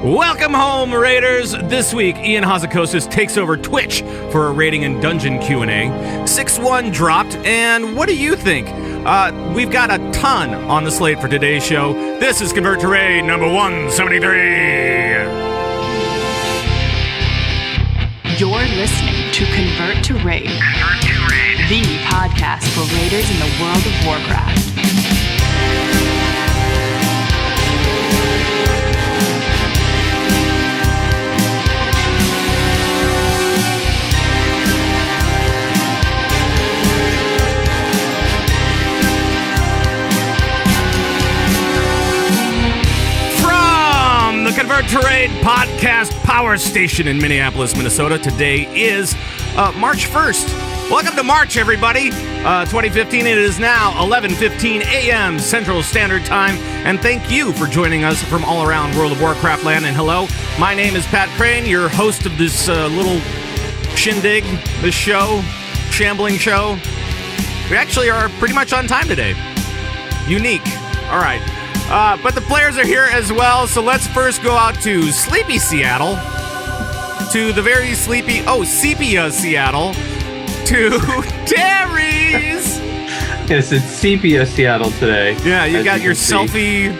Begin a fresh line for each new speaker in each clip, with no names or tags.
Welcome home, Raiders! This week, Ian Hazzikostas takes over Twitch for a raiding and dungeon Q&A. 6-1 dropped, and what do you think? We've got a ton on the slate for today's show. This is Convert to Raid number 173.
You're listening to Convert to Raid, the podcast for raiders in the World of Warcraft.
Convert to Raid podcast power station in Minneapolis, Minnesota. Today is March 1st. Welcome to March, everybody. 2015. It is now 11:15 a.m. Central Standard Time, and thank you for joining us from all around World of Warcraft land. And hello, my name is Pat Crane, your host of this little shindig, this show, shambling show. We actually are pretty much on time today. Unique. All right. But the players are here as well, so let's first go out to sleepy Seattle, to the very sleepy, sepia Seattle, to Terry's.
Yes, it's sepia Seattle today.
Yeah, you got your selfie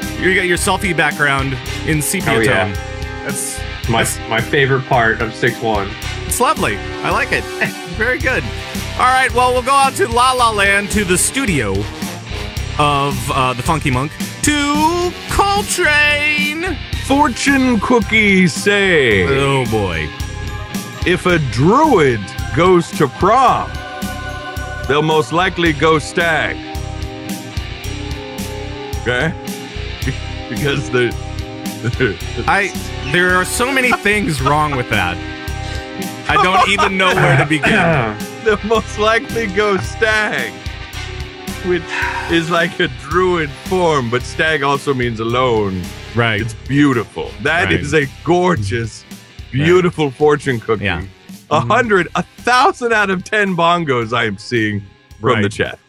background in sepia tone.
Yeah.
That's
my favorite part of 6-1.
It's lovely. I like it. Very good. All right, well, we'll go out to La La Land, to the studio of the Funky Monk, to Coltrane.
Fortune cookies say,
oh boy,
if a druid goes to prom, they'll most likely go stag. Okay? Because
there are so many things wrong with that. I don't even know where to begin.
They'll most likely go stag, which is like a druid form, but stag also means alone.
Right.
It's beautiful. That
right.
is a gorgeous, beautiful fortune cookie.
Yeah.
1,000 out of 10 bongos I am seeing from
right.
the chat.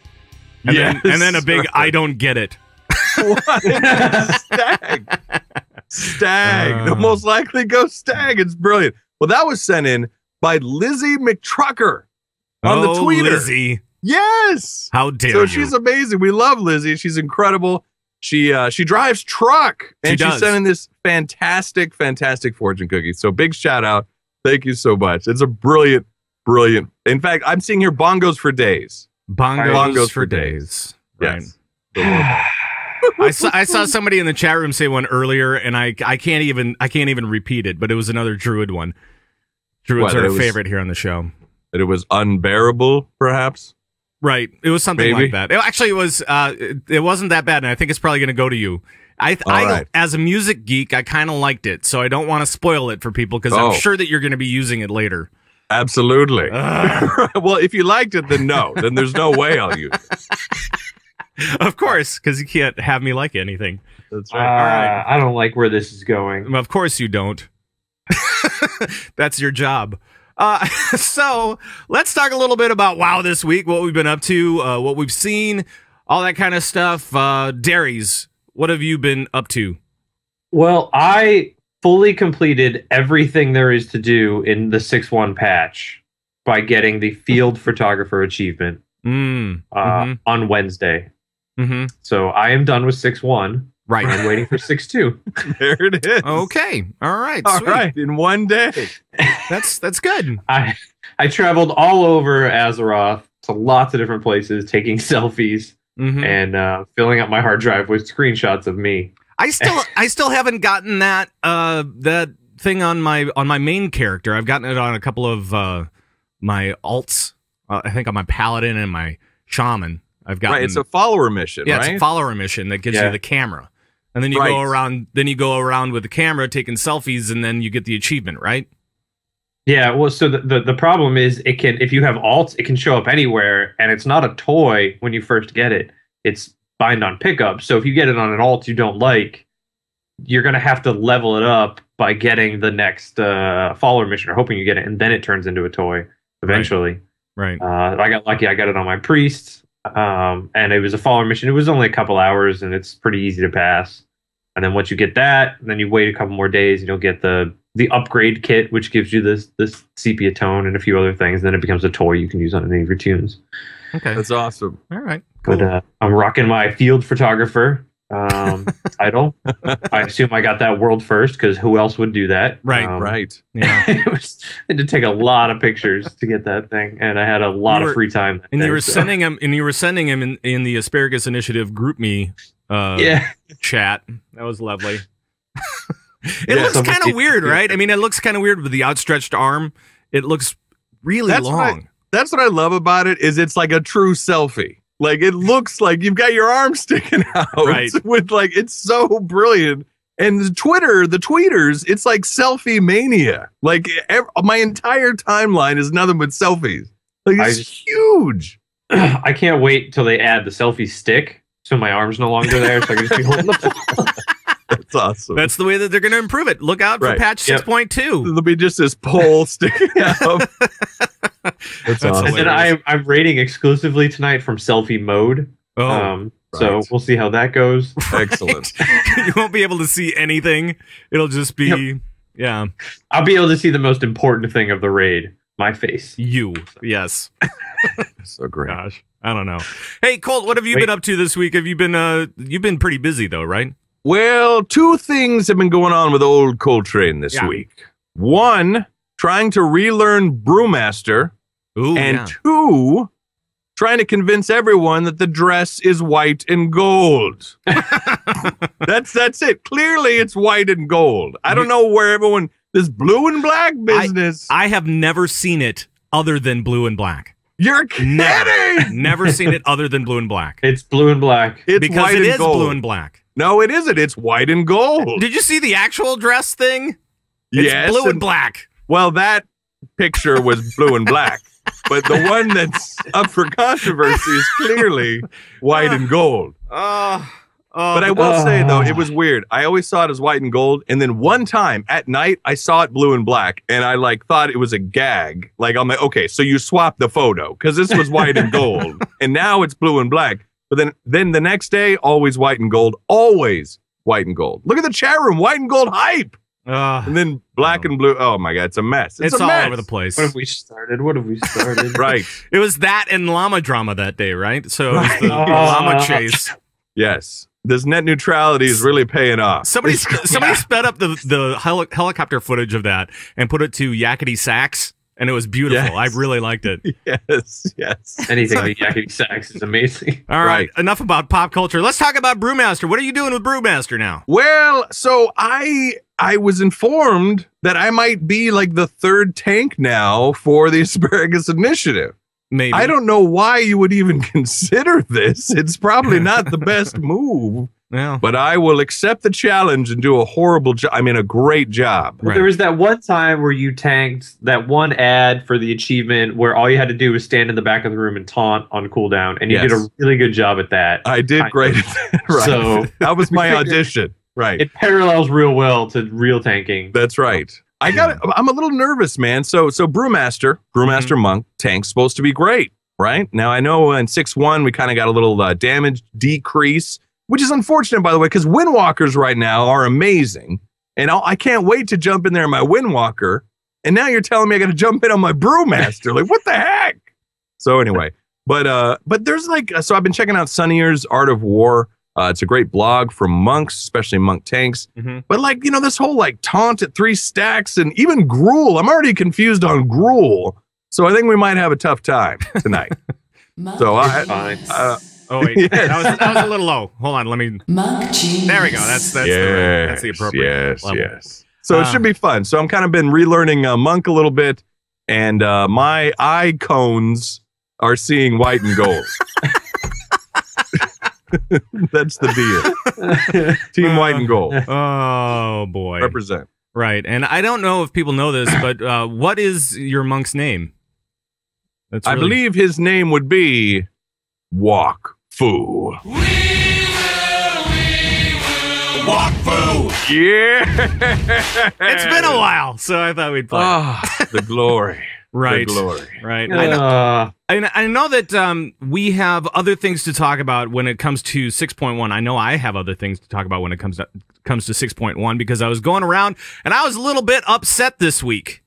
And,
yes,
then, and then a big, I don't get it.
Stag. Stag. They'll most likely go stag. It's brilliant. Well, that was sent in by Lizzie McTrucker on the Twitter.
Lizzie.
Yes.
How dare you?
So she's amazing. We love Lizzie. She's incredible. She drives truck, and she's sending this fantastic fortune cookie. So big shout out. Thank you so much. It's a brilliant. In fact, I'm seeing here bongos for days.
Bongos for days.
Yes.
Right. I saw somebody in the chat room say one earlier, and I can't even repeat it, but it was another druid one. Druids are a favorite here on the show.
That it was unbearable, perhaps.
Right. It was something like that. It wasn't that bad, and I think it's probably going to go to you. I as a music geek, I kind of liked it, so I don't want to spoil it for people because I'm sure that you're going to be using it later.
Absolutely. Well, if you liked it, then no. Then there's no way I'll use it.
Of course, because you can't have me like anything.
That's right. All right.
I don't like where this is going.
Of course you don't. That's your job. So let's talk a little bit about WoW this week, what we've been up to, what we've seen, all that kind of stuff. Darius, what have you been up to?
Well, I fully completed everything there is to do in the 6-1 patch by getting the field photographer achievement on Wednesday. Mm-hmm. So I am done with 6-1.
Right.
I'm waiting for 6-2.
There it is.
Okay. All right.
All
sweet.
right. In one day.
That's good.
I traveled all over Azeroth to lots of different places, taking selfies and filling up my hard drive with screenshots of me.
I still haven't gotten that thing on my main character. I've gotten it on a couple of my alts. I think on my paladin and my shaman. I've gotten.
Right. It's a follower mission.
Yeah,
right?
It's a follower mission that gives you the camera. And then you go around. Then you go around with the camera, taking selfies, and then you get the achievement, right?
Yeah. Well, so the problem is, if you have alts, it can show up anywhere, and it's not a toy when you first get it. It's bind on pickup. So if you get it on an alt you don't like, you're gonna have to level it up by getting the next follower mission, or hoping you get it, and then it turns into a toy eventually.
Right.
I got lucky. I got it on my priest. And it was a follower mission. It was only a couple hours, and it's pretty easy to pass. And then once you get that, then you wait a couple more days and you'll get the upgrade kit, which gives you this sepia tone and a few other things. Then it becomes a toy you can use on any of your tunes.
Okay.
That's awesome.
All right. Cool.
But I'm rocking my field photographer title. I assume I got that world first because who else would do that?
Right.
Right.
Yeah.
I had to take a lot of pictures to get that thing, and I had a lot of free time.
You were sending him in the Asparagus Initiative group me chat. That was lovely. It looks kind of weird, right? I mean, it looks kind of weird with the outstretched arm. It looks really long.
That's what I love about it. Is it's like a true selfie. Like it looks like you've got your arm sticking out.
Right.
With like it's so brilliant. And the tweeters, it's like selfie mania. Like my entire timeline is nothing but selfies. Like it's huge.
I can't wait till they add the selfie stick, so my arm's no longer there, so I can just be holding the phone.
That's awesome.
That's the way that they're going to improve it. Look out for patch 6.2.
There'll be just this pole sticking out. That's awesome.
And then I'm rating exclusively tonight from selfie mode. So we'll see how that goes.
Excellent.
You won't be able to see anything. It'll just be,
I'll be able to see the most important thing of the raid, my face.
You, yes.
So great.
Gosh, I don't know. Hey, Colt, what have you been up to this week? Have you been, you've been pretty busy though, right?
Well, two things have been going on with old Coltrane this week. One, trying to relearn Brewmaster.
Ooh,
and two, trying to convince everyone that the dress is white and gold. That's it. Clearly, it's white and gold. I don't know where everyone, this blue and black business.
I have never seen it other than blue and black.
You're kidding.
Never seen it other than blue and black.
It's blue and black.
It's
because
white
it
and
is
gold.
blue and black.
No, it isn't. It's white and gold.
Did you see the actual dress thing? It's
yes,
blue and black.
Well, that picture was blue and black. But the one that's up for controversy is clearly white and gold. But I will say, though, it was weird. I always saw it as white and gold. And then one time at night, I saw it blue and black. And I thought it was a gag. Like, I'm like, okay, so you swapped the photo because this was white and gold. And now it's blue and black. But then the next day, always white and gold. Always white and gold. Look at the chat room. White and gold hype. And then black and blue. Oh, my God. It's a mess. It's a
all
mess.
over the place.
What have we started?
Right.
It was that and llama drama that day, right? So it was the llama chase.
Yes. This net neutrality is really paying off.
Somebody sped up the helicopter footage of that and put it to yakety sax, and it was beautiful.
Yes.
I really liked it.
Yes.
Anything like yakety sax is amazing.
All right, enough about pop culture. Let's talk about Brewmaster. What are you doing with Brewmaster now?
Well, so I was informed that I might be like the third tank now for the Asparagus Initiative.
Maybe.
I don't know why you would even consider this. It's probably not the best move.
Yeah.
But I will accept the challenge and do a great job.
Right. There was that one time where you tanked that one ad for the achievement where all you had to do was stand in the back of the room and taunt on cooldown, and you did a really good job at that.
I did great at that. Right. So that was my audition. Right.
It parallels real well to real tanking.
That's right. I'm a little nervous, man. So Brewmaster Monk tank's supposed to be great, right? Now I know in 6-1 we kind of got a little damage decrease, which is unfortunate, by the way, because Windwalkers right now are amazing, and I can't wait to jump in there in my Windwalker. And now you're telling me I got to jump in on my Brewmaster? Like, what the heck? So anyway, but there's so I've been checking out Sunnier's Art of War. It's a great blog from monks, especially monk tanks. But this whole taunt at 3 stacks and even Gruul. I'm already confused on Gruul. So I think we might have a tough time tonight. So fine.
Oh wait, that was a little low. Hold on, let me. There we go. That's the appropriate level.
Yes. So it should be fun. So I'm kind of been relearning Monk a little bit, and my eye cones are seeing white and gold. That's the deal. Team white and gold.
Oh boy,
represent.
Right, and I don't know if people know this, but what is your monk's name?
I believe his name would be Walk Fu.
We will walk Fu.
Yeah.
It's been a while, so I thought we'd play.
The glory.
Right.
The glory.
Right. I know that we have other things to talk about when it comes to 6.1. I know I have other things to talk about when it comes to 6.1 because I was going around and I was a little bit upset this week.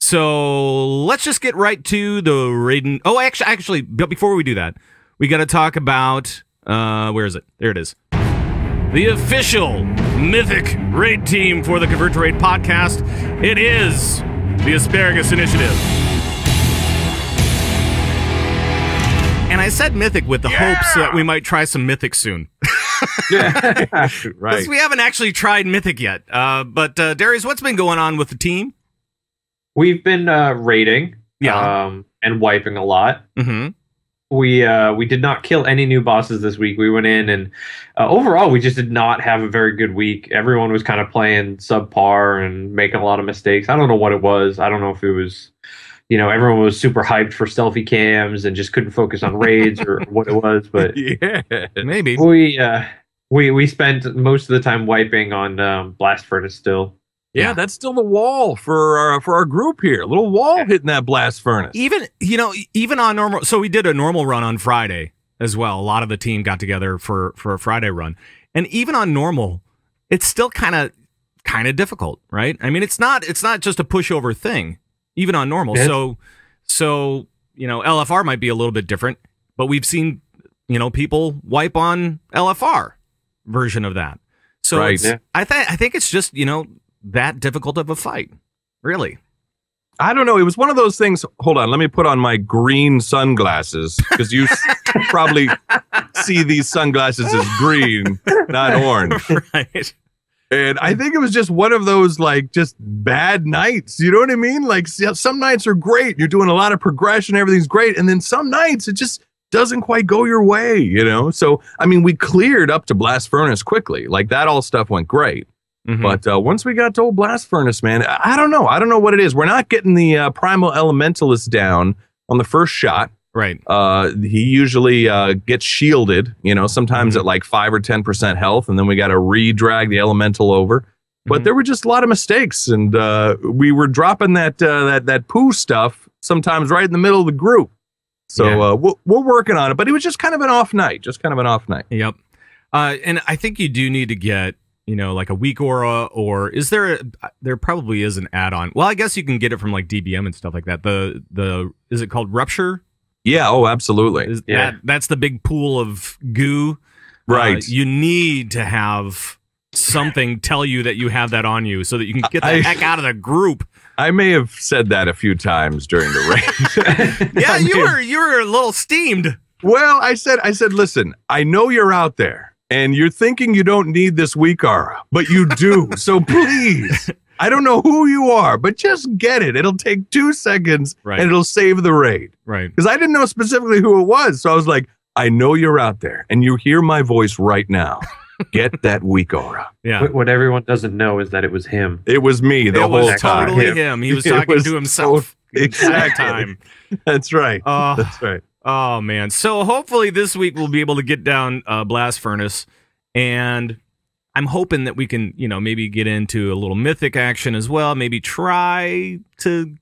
So let's just get right to the raiding. Oh, actually, but before we do that, we got to talk about where is it? There it is. The official mythic raid team for the Convert to Raid podcast. It is the Asparagus Initiative. And I said mythic with the hopes that we might try some mythic soon.
Yeah, right.
Because we haven't actually tried mythic yet. But Darius, what's been going on with the team?
We've been raiding and wiping a lot.
Mm-hmm.
We did not kill any new bosses this week. We went in and overall we just did not have a very good week. Everyone was kind of playing subpar and making a lot of mistakes. I don't know what it was. I don't know if it was, everyone was super hyped for selfie cams and just couldn't focus on raids or what it was. But
yeah, maybe
we spent most of the time wiping on Blast Furnace still.
Yeah, that's still the wall for our group here. A little wall hitting that blast furnace.
Even on normal. So we did a normal run on Friday as well. A lot of the team got together for a Friday run, and even on normal, it's still kind of difficult, right? I mean, it's not just a pushover thing, even on normal. So LFR might be a little bit different, but we've seen people wipe on LFR version of that. So
right.
I think it's just that difficult of a fight, really.
I don't know. It was one of those things. Hold on, let me put on my green sunglasses because you probably see these sunglasses as green, not orange.
Right.
And I think it was just one of those just bad nights. You know what I mean? Like some nights are great. You're doing a lot of progression. Everything's great. And then some nights it just doesn't quite go your way, So, I mean, we cleared up to Blast Furnace quickly. Like that all stuff went great. Mm-hmm. But once we got to old Blast Furnace, man, I don't know. I don't know what it is. We're not getting the Primal Elementalist down on the first shot.
Right.
He usually gets shielded, sometimes at like 5 or 10% health, and then we got to re-drag the Elemental over. But there were just a lot of mistakes, and we were dropping that poo stuff sometimes right in the middle of the group. So we're working on it, but it was just kind of an off night.
Yep. And I think you do need to get like a weak aura, or is there probably is an add-on. Well, I guess you can get it from like DBM and stuff like that. Is it called Rupture?
Yeah, oh, absolutely.
That's the big pool of goo.
Right.
You need to have something tell you that you have that on you so that you can get the heck out of the group.
I may have said that a few times during the raid.
Yeah, you were a little steamed.
Well, I said, listen, I know you're out there. And you're thinking you don't need this weak aura, but you do. So please, I don't know who you are, but just get it. It'll take 2 seconds and it'll save the raid.
Right.
Because I didn't know specifically who it was. So I was like, I know you're out there and you hear my voice right now. Get that weak aura.
Yeah. What everyone doesn't know is that it was him.
It was me the whole time.
Totally him. He was talking to himself.
Exactly.
Time.
That's right. That's right.
Oh, man. So hopefully this week we'll be able to get down Blast Furnace, and I'm hoping that we can, maybe get into a little mythic action as well. Maybe try to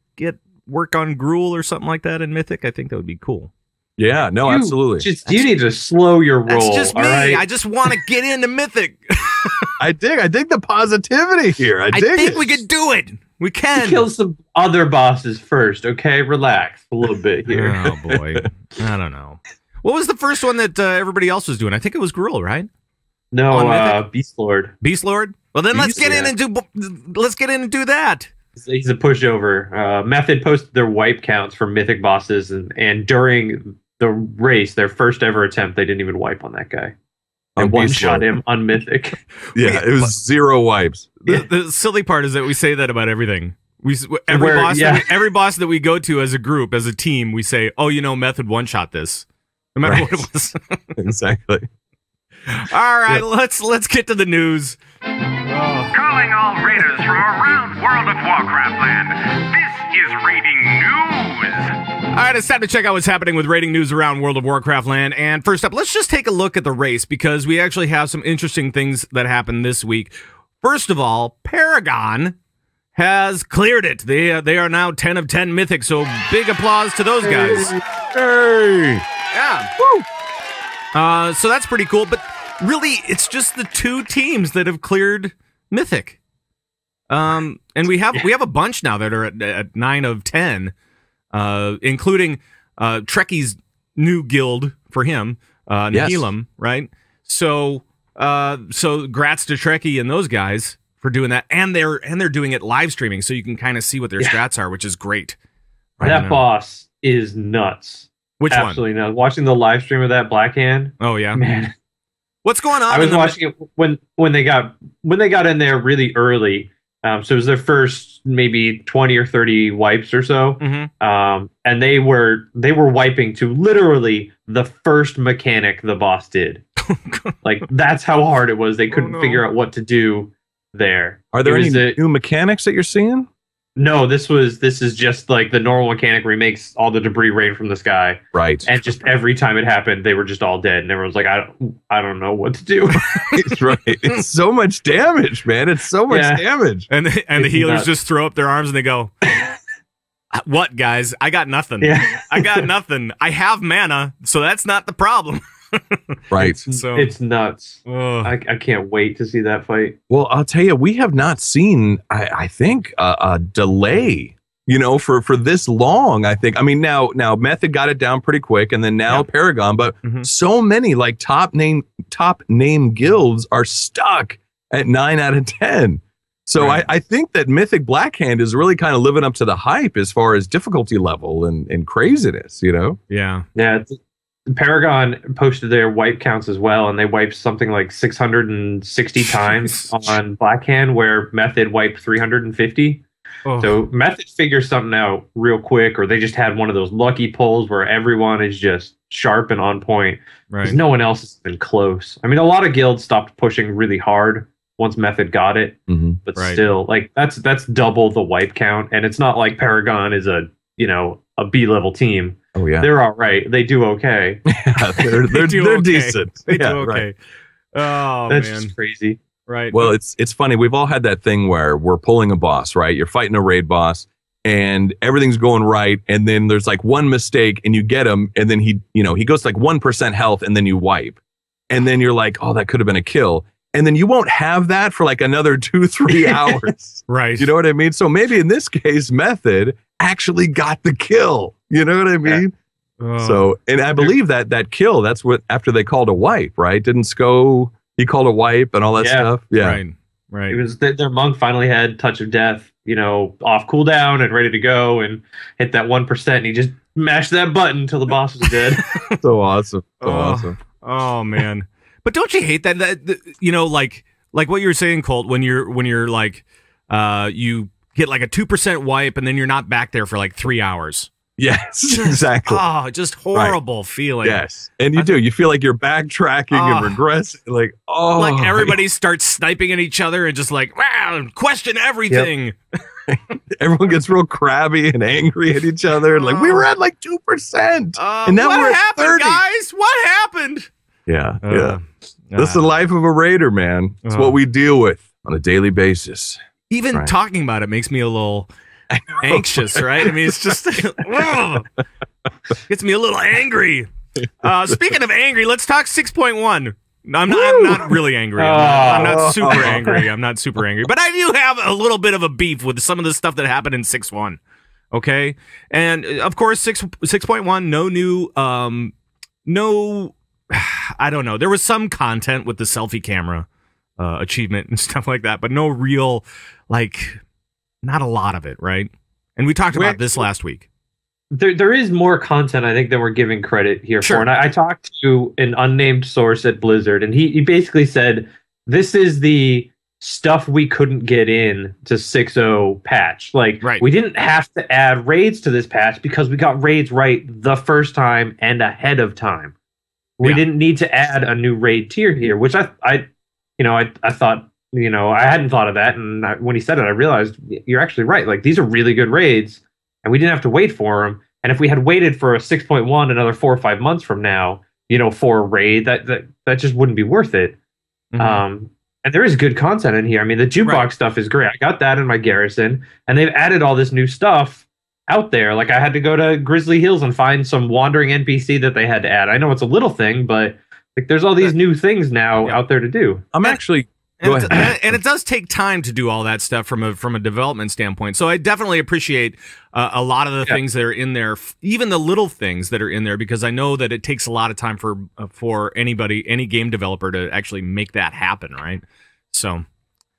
work on Gruul or something like that in mythic. I think that would be cool.
Yeah, no, absolutely.
You need to slow your roll.
That's just me.
Right?
I just want to get into mythic.
I dig the positivity here. I
think we could do it. We can.
Kill some other bosses first, okay? Relax a little bit here.
Oh, boy. I don't know. What was the first one that everybody else was doing? I think it was Gruul, right?
No, Beast Lord.
Beast Lord? Well, then let's get in and do that.
He's a pushover. Method posted their wipe counts for mythic bosses, and during the race, their first ever attempt, they didn't even wipe on that guy. And one-shot him on mythic.
Yeah, it was 0 wipes.
The silly part is that we say that about everything. Every boss that we go to as a group, as a team, we say, "Oh, Method one-shot this," no matter what it was.
Exactly.
All right, let's get to the news.
Calling all raiders from around World of Warcraft land. This is raiding news.
All right, it's time to check out what's happening with raiding news around World of Warcraft land. And first up, let's just take a look at the race because we actually have some interesting things that happened this week. First of all, Paragon has cleared it. They are now 10 of 10 mythic, so big applause to those guys.
Hey!
Yeah.
Woo!
So that's pretty cool, but really, it's just the 2 teams that have cleared mythic. And we have a bunch now that are at 9 of 10, including Trekkie's new guild for him, Nihilum, right? So grats to Trekkie and those guys for doing that, and they're doing it live streaming, so you can kind of see what their strats are, which is great.
That boss is nuts.
Which
Absolutely
one?
nuts. Watching the live stream of that Black Hand.
Oh yeah,
man.
What's going on?
I was watching it when they got in there really early. So it was their first maybe 20 or 30 wipes or so.
Mm-hmm.
And they were wiping to literally the first mechanic the boss did. Like, that's how hard it was. They couldn't figure out what to do there.
Are there any new mechanics that you're seeing?
No, this is just like the normal mechanic where he makes all the debris rain from the sky.
Right.
And just every time it happened, they were just all dead. And everyone's like, I don't know what to do.
It's right. It's so much damage, man. It's so much damage.
And the healers just throw up their arms and they go, what, guys? I got nothing.
Yeah.
I got nothing. I have mana, so that's not the problem.
Right.
So
it's nuts. I can't wait to see that fight.
Well, I'll tell you, we have not seen, I think, a delay, for this long. I think. I mean, now Method got it down pretty quick, and then now Paragon, but so many like top name guilds are stuck at 9 out of 10. So I think that Mythic Blackhand is really kind of living up to the hype as far as difficulty level and craziness,
Yeah.
Yeah. Paragon posted their wipe counts as well, and they wiped something like 660 times on Blackhand, where Method wiped 350. Oh. So Method figures something out real quick, or they just had one of those lucky pulls where everyone is just sharp and on point. Because no one else has been close. I mean, a lot of guilds stopped pushing really hard once Method got it, but still, like that's double the wipe count, and it's not like Paragon is a B-level team.
Oh yeah,
they're all right. They do okay.
Yeah, they're decent.
They do okay.
Right.
Oh, that's just crazy.
Right.
Well, it's funny. We've all had that thing where we're pulling a boss, right? You're fighting a raid boss, and everything's going right, and then there's like one mistake, and you get him, and then he goes to like 1% health, and then you wipe, and then you're like, oh, that could have been a kill. And then you won't have that for like another 2-3 hours.
Right.
You know what I mean? So maybe in this case, Method actually got the kill. You know what I mean? Yeah. So, and I believe that kill, that's what, after they called a wipe, right? Didn't Sko, he called a wipe and all that stuff? Yeah.
Right.
It was their monk finally had Touch of Death, off cooldown and ready to go and hit that 1%. And he just mashed that button until the boss was dead.
So awesome. So awesome.
Oh, man. But don't you hate that like what you were saying, Colt, when you're like, you get like a 2% wipe and then you're not back there for like 3 hours.
Yes, exactly.
Oh, just horrible feeling.
Yes, and you feel like you're backtracking and regressing. Like
everybody starts sniping at each other and just like, wow, question everything.
Yep. Everyone gets real crabby and angry at each other. And like, we were at like 2%, and now we're at 30.
Guys? What happened?
Yeah, yeah. This is the life of a raider, man. It's what we deal with on a daily basis.
Even talking about it makes me a little anxious, right? I mean, it's just gets me a little angry. Speaking of angry, let's talk 6.1. I'm not really angry. I'm not super angry. I'm not super angry, but I do have a little bit of a beef with some of the stuff that happened in 6.1. Okay, and of course 6.1, no new, no. I don't know. There was some content with the selfie camera achievement and stuff like that, but no real, not a lot of it, right? And we talked about this last week.
There is more content, I think, than we're giving credit here for. And I talked to an unnamed source at Blizzard, and he basically said, this is the stuff we couldn't get in to 6.0 patch. We didn't have to add raids to this patch because we got raids right the first time and ahead of time. We didn't need to add a new raid tier here, which I thought, I hadn't thought of that. And when he said it, I realized you're actually right. Like, these are really good raids, and we didn't have to wait for them. And if we had waited for a 6.1 another 4 or 5 months from now, for a raid, that just wouldn't be worth it.
Mm-hmm.
And there is good content in here. I mean, the jukebox stuff is great. I got that in my garrison, and they've added all this new stuff out there. Like I had to go to Grizzly Hills and find some wandering NPC that they had to add. I know it's a little thing, but like there's all these new things now out there to do.
I'm actually
Go ahead. And it does take time to do all that stuff from a development standpoint. So I definitely appreciate a lot of the things that are in there, even the little things that are in there, because I know that it takes a lot of time for anybody, any game developer, to actually make that happen, right? So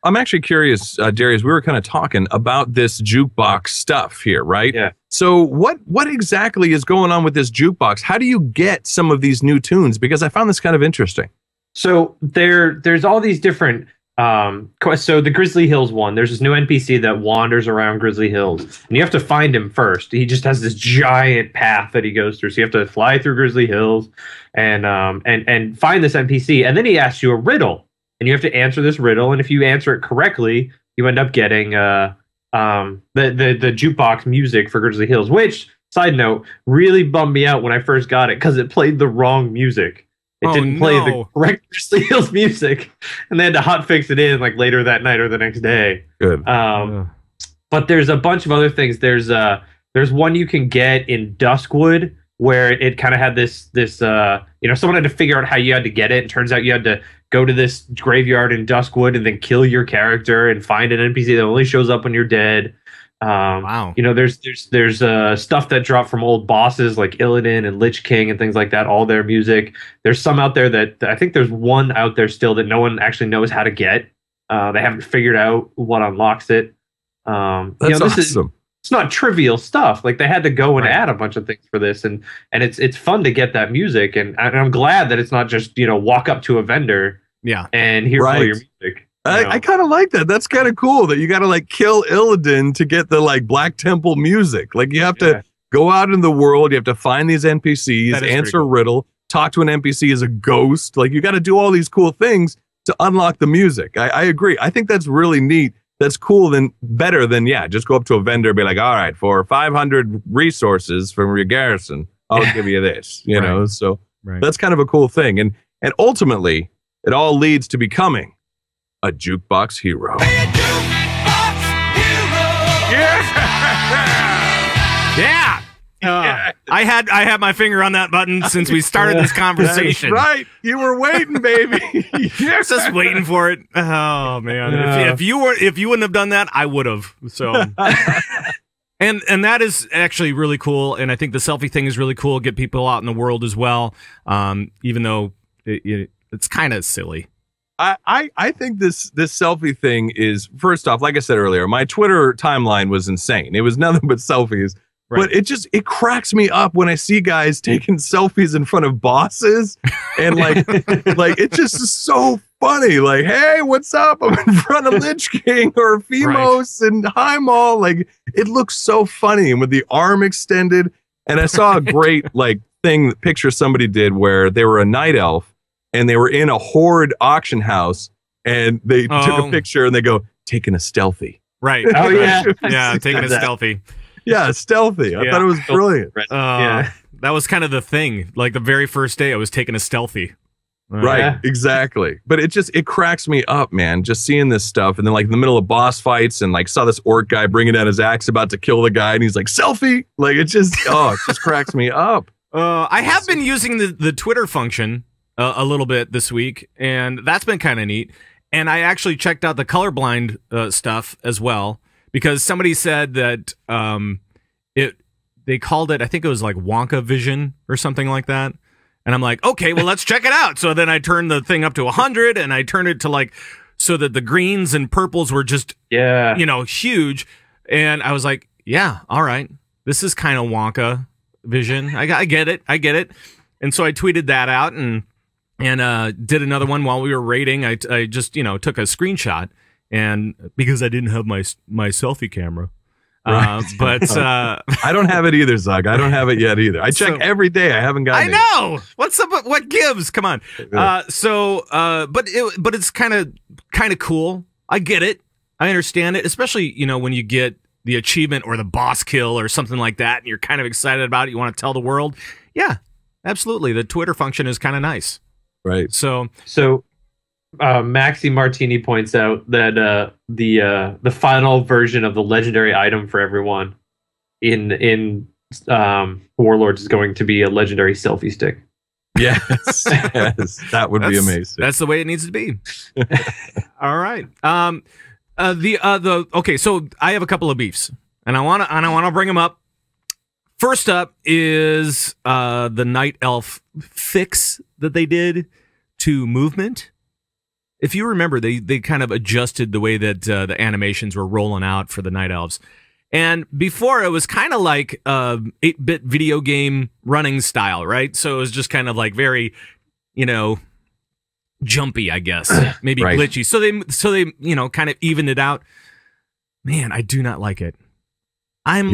I'm actually curious, Darius. We were kind of talking about this jukebox stuff here, right?
Yeah.
So what exactly is going on with this jukebox? How do you get some of these new tunes? Because I found this kind of interesting.
So there's all these different so the Grizzly Hills one, there's this new NPC that wanders around Grizzly Hills, and you have to find him first. He just has this giant path that he goes through. So you have to fly through Grizzly Hills and find this NPC, and then he asks you a riddle, and you have to answer this riddle, and if you answer it correctly, you end up getting the jukebox music for Grizzly Hills, which, side note, really bummed me out when I first got it because it played the wrong music. It didn't play the correct Grizzly Hills music, and they had to hotfix it in like later that night or the next day.
Good.
But there's a bunch of other things. There's one you can get in Duskwood where it kind of had this someone had to figure out how you had to get it. It turns out you had to go to this graveyard in Duskwood and then kill your character and find an NPC that only shows up when you're dead.
Wow.
There's stuff that dropped from old bosses like Illidan and Lich King and things like that, all their music. There's some out there that I think there's one out there still that no one actually knows how to get. They haven't figured out what unlocks it.
That's awesome.
It's not trivial stuff. Like they had to go and add a bunch of things for this, and it's fun to get that music, and I'm glad that it's not just walk up to a vendor and hear all your music.
I kind of like that. That's kind of cool that you got to like kill Illidan to get the like Black Temple music. Like you have to go out in the world. You have to find these NPCs, answer a riddle, talk to an NPC as a ghost. Like you got to do all these cool things to unlock the music. I agree. I think that's really neat. That's cool. Better than just go up to a vendor and be like, all right, for 500 resources from your garrison, I'll give you this. You know, so that's kind of a cool thing. And ultimately, it all leads to becoming a jukebox hero.
I had my finger on that button since we started this conversation.
That's right, you were waiting, baby.
Just waiting for it. Oh man, if you wouldn't have done that, I would have. So, and that is actually really cool. And I think the selfie thing is really cool. Get people out in the world as well. Even though it's kind of silly.
I think this selfie thing is, first off, like I said earlier, my Twitter timeline was insane. It was nothing but selfies. But it cracks me up when I see guys taking selfies in front of bosses, and like it's just so funny. Like, hey, what's up? I'm in front of Lich King or Phemos and Highmaul. Like, it looks so funny, and with the arm extended. And I saw a great picture somebody did where they were a night elf and they were in a horde auction house, and they took a picture and they go, taking a stealthy.
Right.
Oh yeah,
taking a stealthy.
Yeah, stealthy. I thought it was brilliant.
That was kind of the thing. Like the very first day I was taking a stealthy.
Right, exactly. But it cracks me up, man, just seeing this stuff. And then like in the middle of boss fights, and like saw this orc guy bringing out his axe about to kill the guy, and he's like, selfie. Like it just cracks me up.
I have been using the Twitter function a little bit this week, and that's been kind of neat. And I actually checked out the colorblind stuff as well, because somebody said that they called it, I think it was like Wonka Vision or something like that. And I'm like, okay, well, let's check it out. So then I turned the thing up to 100, and I turned it to like, so that the greens and purples were just, huge. And I was like, yeah, all right. This is kind of Wonka Vision. I get it. And so I tweeted that out and did another one while we were raiding. I just, took a screenshot, and because I didn't have my selfie camera. But
I don't have it either, Zug. I don't have it yet either. I check every day. I haven't gotten it.
I know. What's up? What gives? Come on. But it's kind of cool. I get it. I understand it, especially, when you get the achievement or the boss kill or something like that, and you're kind of excited about it. You want to tell the world. Yeah, absolutely. The Twitter function is kind of nice.
Right.
So Maxi Martini points out that the final version of the legendary item for everyone in Warlords is going to be a legendary selfie stick.
Yes, yes, that would be amazing.
That's the way it needs to be. All right. Okay. So I have a couple of beefs, and I want to bring them up. First up is the Night Elf fix that they did to movement. If you remember, they kind of adjusted the way that the animations were rolling out for the Night Elves. And before, it was kind of like 8-bit video game running style, right? So it was just kind of like very, jumpy, I guess. Maybe
right.
Glitchy. So they kind of evened it out. Man, I do not like it. I'm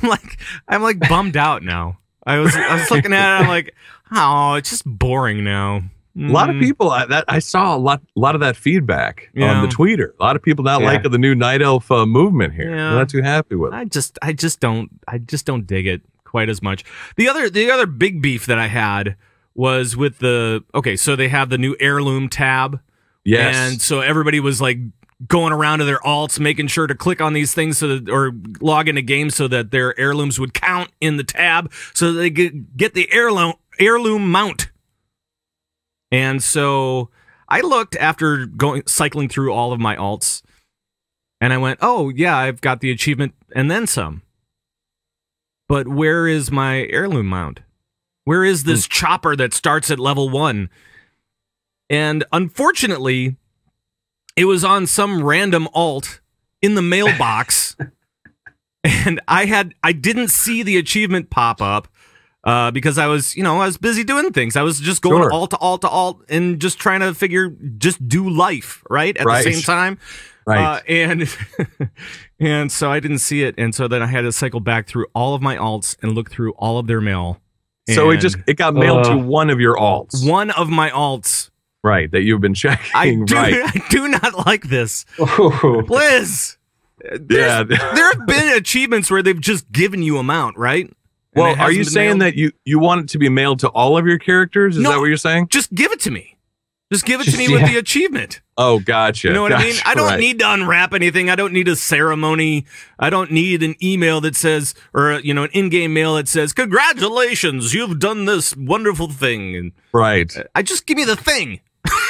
like bummed out now. I was looking at it, I'm like, oh, it's just boring now.
A lot of people I saw a lot of that feedback on the Twitter. A lot of people not liking the new Night Elf movement here.
Yeah.
They're not too happy with it.
I just don't dig it quite as much. The other big beef that I had was with so they have the new heirloom tab.
Yes.
And so everybody was like going around to their alts, making sure to click on these things or log into games so that their heirlooms would count in the tab so that they get the heirloom mount. And so I looked after cycling through all of my alts, and I went, oh, yeah, I've got the achievement and then some. But where is my heirloom mount? Where is this chopper that starts at level 1? And unfortunately, it was on some random alt in the mailbox, and I didn't see the achievement pop up. Because I was busy doing things. I was just going alt to alt to alt and just trying to just do life, right? At the same time.
Right.
And so I didn't see it. And so then I had to cycle back through all of my alts and look through all of their mail.
So it got mailed to one of your alts.
One of my alts.
Right, that you've been checking.
I do not like this. Liz, there have been achievements where they've just given you amount, right?
Well, are you saying that you want it to be mailed to all of your characters? Is that what you're saying?
Just give it to me. Just give it to me with the achievement.
Oh, gotcha.
You know what I mean? I don't need to unwrap anything. I don't need a ceremony. I don't need an email that says, or an in-game mail that says, "Congratulations, you've done this wonderful thing." And I just give me the thing.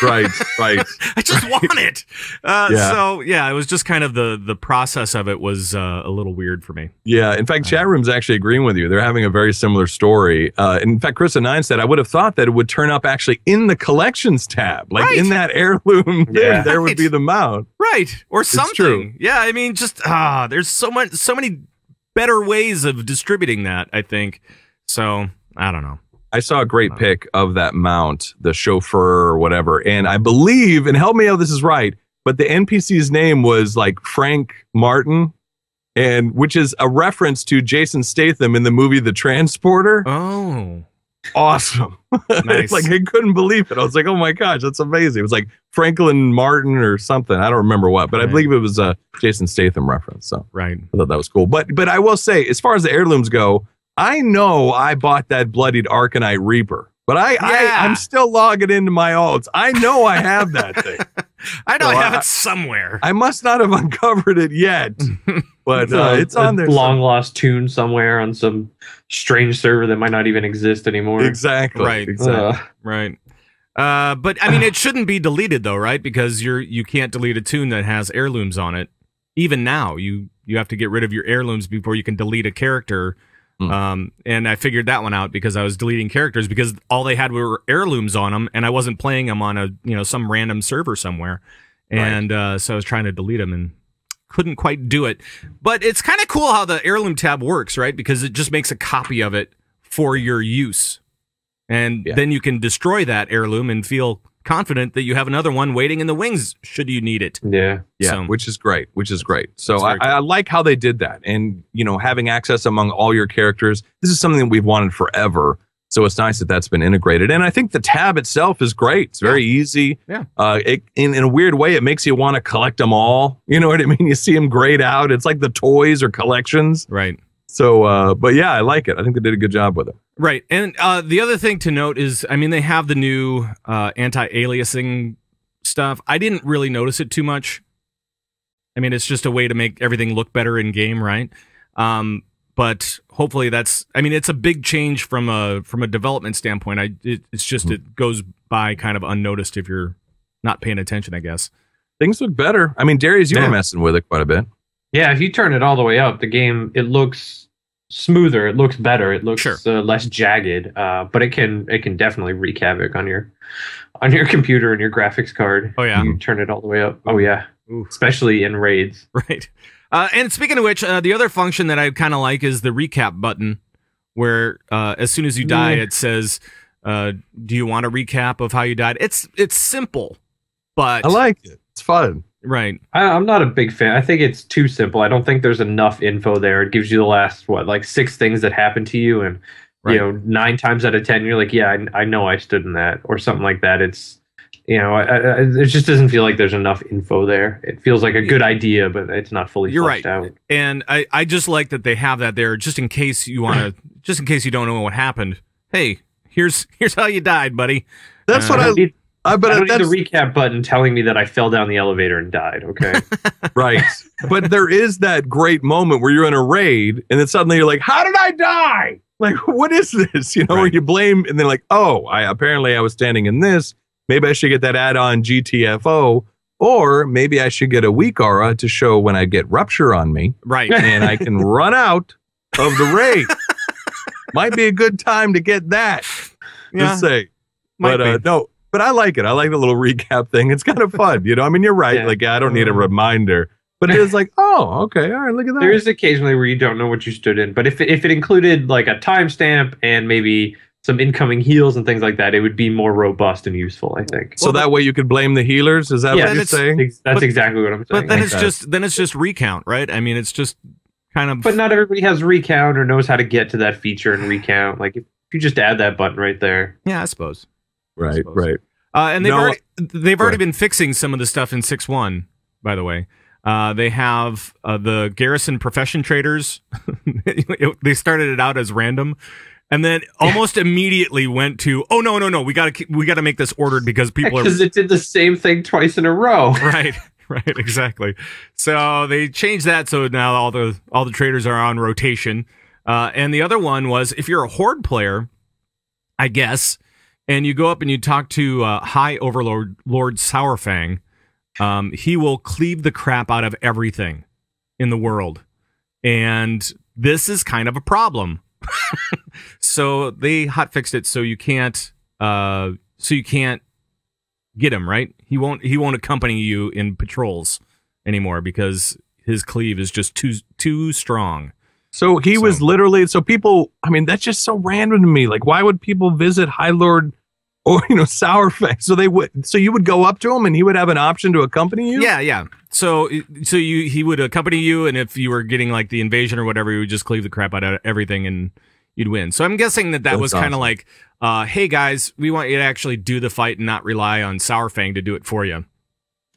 Right.
I just want it. So it was just kind of the process of it was a little weird for me.
Yeah. In fact, chat room's actually agreeing with you. They're having a very similar story. In fact, Chris9 said, I would have thought that it would turn up actually in the collections tab, like in that heirloom thing, there would be the mount.
Right. Or something.
It's true.
Yeah. I mean, just, there's so many better ways of distributing that, I think. So I don't know.
I saw a great pic of that mount, the chauffeur or whatever, and I believe, and help me out if this is right, but the NPC's name was like Frank Martin, and which is a reference to Jason Statham in the movie The Transporter.
Oh.
Awesome.
Nice.
Like, I couldn't believe it. I was like, oh my gosh, that's amazing. It was like Franklin Martin or something. I don't remember what, but I believe it was a Jason Statham reference. So I thought that was cool. But I will say, as far as the heirlooms go, I know I bought that bloodied Arcanite Reaper, but I'm still logging into my alts. I know I have that thing.
I know I have it somewhere.
I must not have uncovered it yet, but it's on there.
Long lost tune somewhere on some strange server that might not even exist anymore.
Exactly.
Right. Right. But I mean, it shouldn't be deleted though, right? Because you can't delete a tune that has heirlooms on it. Even now, you have to get rid of your heirlooms before you can delete a character. And I figured that one out because I was deleting characters because all they had were heirlooms on them, and I wasn't playing them on some random server somewhere, and so I was trying to delete them and couldn't quite do it. But it's kind of cool how the heirloom tab works, right? Because it just makes a copy of it for your use, and then you can destroy that heirloom and feel confident that you have another one waiting in the wings should you need it.
So, which is great. So I like how they did that, and having access among all your characters. This is something that we've wanted forever. So it's nice that that's been integrated, and I think the tab itself is great. It's very easy. In a weird way, it makes you want to collect them all. You know what I mean? You see them grayed out. It's like the toys or collections.
Right.
So, but yeah, I like it. I think they did a good job with it.
Right. And the other thing to note is, I mean, they have the new anti-aliasing stuff, I didn't really notice it too much. I mean, it's just a way to make everything look better in game, right? But hopefully that's, I mean, it's a big change from a development standpoint. It's just, it goes by kind of unnoticed if you're not paying attention, I guess.
Things look better. I mean, Darius, you were messing with it quite a bit.
Yeah, if you turn it all the way up, the game, it looks smoother, it looks better, it looks less jagged, but it can definitely wreak havoc on your computer and your graphics card.
Oh yeah,
you turn it all the way up. Oh yeah, especially in raids.
Right. And speaking of which, the other function that I kind of like is the recap button, where as soon as you die, it says, "Do you want a recap of how you died?" It's simple, but
I like it. It's fun.
Right.
I'm not a big fan. I think it's too simple. I don't think there's enough info there. It gives you the last, like 6 things that happened to you. And, 9 times out of 10, you're like, yeah, I know I stood in that or something like that. It's, it just doesn't feel like there's enough info there. It feels like a good idea, but it's not fully fleshed out.
And I just like that they have that there just in case you want to, just in case you don't know what happened. Hey, here's how you died, buddy.
That's what
I don't need the recap button telling me that I fell down the elevator and died, okay?
Right. But there is that great moment where you're in a raid and then suddenly you're like, how did I die? Like, what is this? Where you blame and then like, oh, I was standing in this. Maybe I should get that add-on GTFO, or maybe I should get a weak aura to show when I get rupture on me.
Right.
And I can run out of the raid. Might be a good time to get that. Just say. But no. But I like it. I like the little recap thing. It's kind of fun, I mean, you're right. Like, I don't need a reminder, but it is like, oh, okay, all right, look at that.
There is occasionally where you don't know what you stood in, but if it included like a timestamp and maybe some incoming heals and things like that, it would be more robust and useful, I think.
So that way you could blame the healers. Is that what you're saying?
That's exactly what I'm saying.
But then it's just recount, right? I mean, it's just kind of.
But not everybody has recount or knows how to get to that feature and recount. Like if you just add that button right there.
Yeah, I suppose.
Right.
And they've already been fixing some of the stuff in 6.1, by the way. They have the garrison profession traders. They started it out as random, and then almost immediately went to, oh no, we gotta make this ordered because people are,
because it did the same thing twice in a row.
Right, exactly. So they changed that so now all the traders are on rotation. And the other one was if you're a horde player, I guess. And you go up and you talk to High Overlord Lord Sourfang. He will cleave the crap out of everything in the world, and this is kind of a problem. So they hotfixed it so you can't get him, right. He won't accompany you in patrols anymore because his cleave is just too strong.
So he was literally, so people, I mean, that's just so random to me. Like, why would people visit High Lord or, Sourfang? So you would go up to him and he would have an option to accompany you?
Yeah. So he would accompany you, and if you were getting like the invasion or whatever, he would just cleave the crap out of everything and you'd win. So I'm guessing that was kind of like, hey guys, we want you to actually do the fight and not rely on Sourfang to do it for you.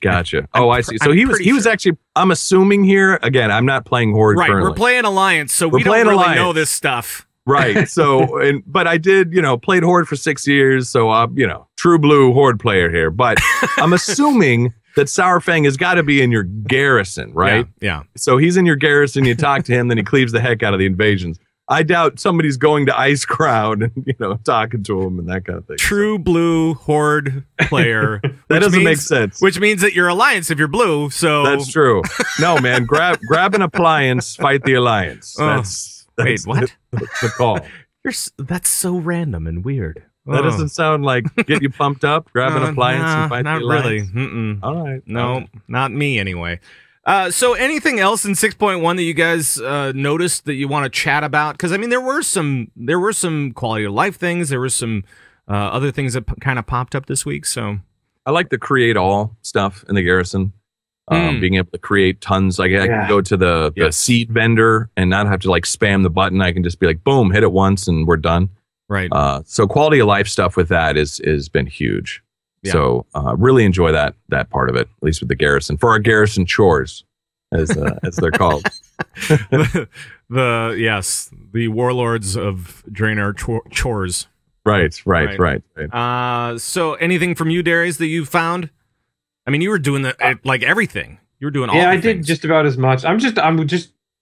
Gotcha. I see. So he was actually, I'm assuming here, again, I'm not playing Horde currently.
We're playing Alliance, so we don't really know this stuff.
Right. So, but I did, played Horde for 6 years, so I'm, true blue Horde player here. But I'm assuming that Sourfang has got to be in your garrison, right?
Yeah.
So he's in your garrison, you talk to him, then he cleaves the heck out of the invasions. I doubt somebody's going to Ice Crown and, talking to him and that kind of thing.
True blue Horde player.
That doesn't make sense.
Which means that you're Alliance if you're blue, so...
That's true. No, man, grab an appliance, fight the Alliance. That's
wait, what?
The call.
That's so random and weird.
That doesn't sound like get you pumped up, grab an appliance and fight the Alliance.
Not really.
All right.
No, not me anyway. So anything else in 6.1 that you guys noticed that you want to chat about? Because I mean, there were some quality of life things. There were some other things that kind of popped up this week. So
I like the create all stuff in the garrison. Being able to create tons. I can go to the seed vendor and not have to like spam the button. I can just be like, boom, hit it once and we're done.
Right.
So quality of life stuff with that is been huge. Yeah. So really enjoy that part of it, at least with the garrison, for our garrison chores, as they're called.
the warlords of Draenor chores.
Right.
So anything from you, Darius, that you found? I mean, you were doing like everything. You were doing all.
Yeah, I
things.
did just about as much. I'm just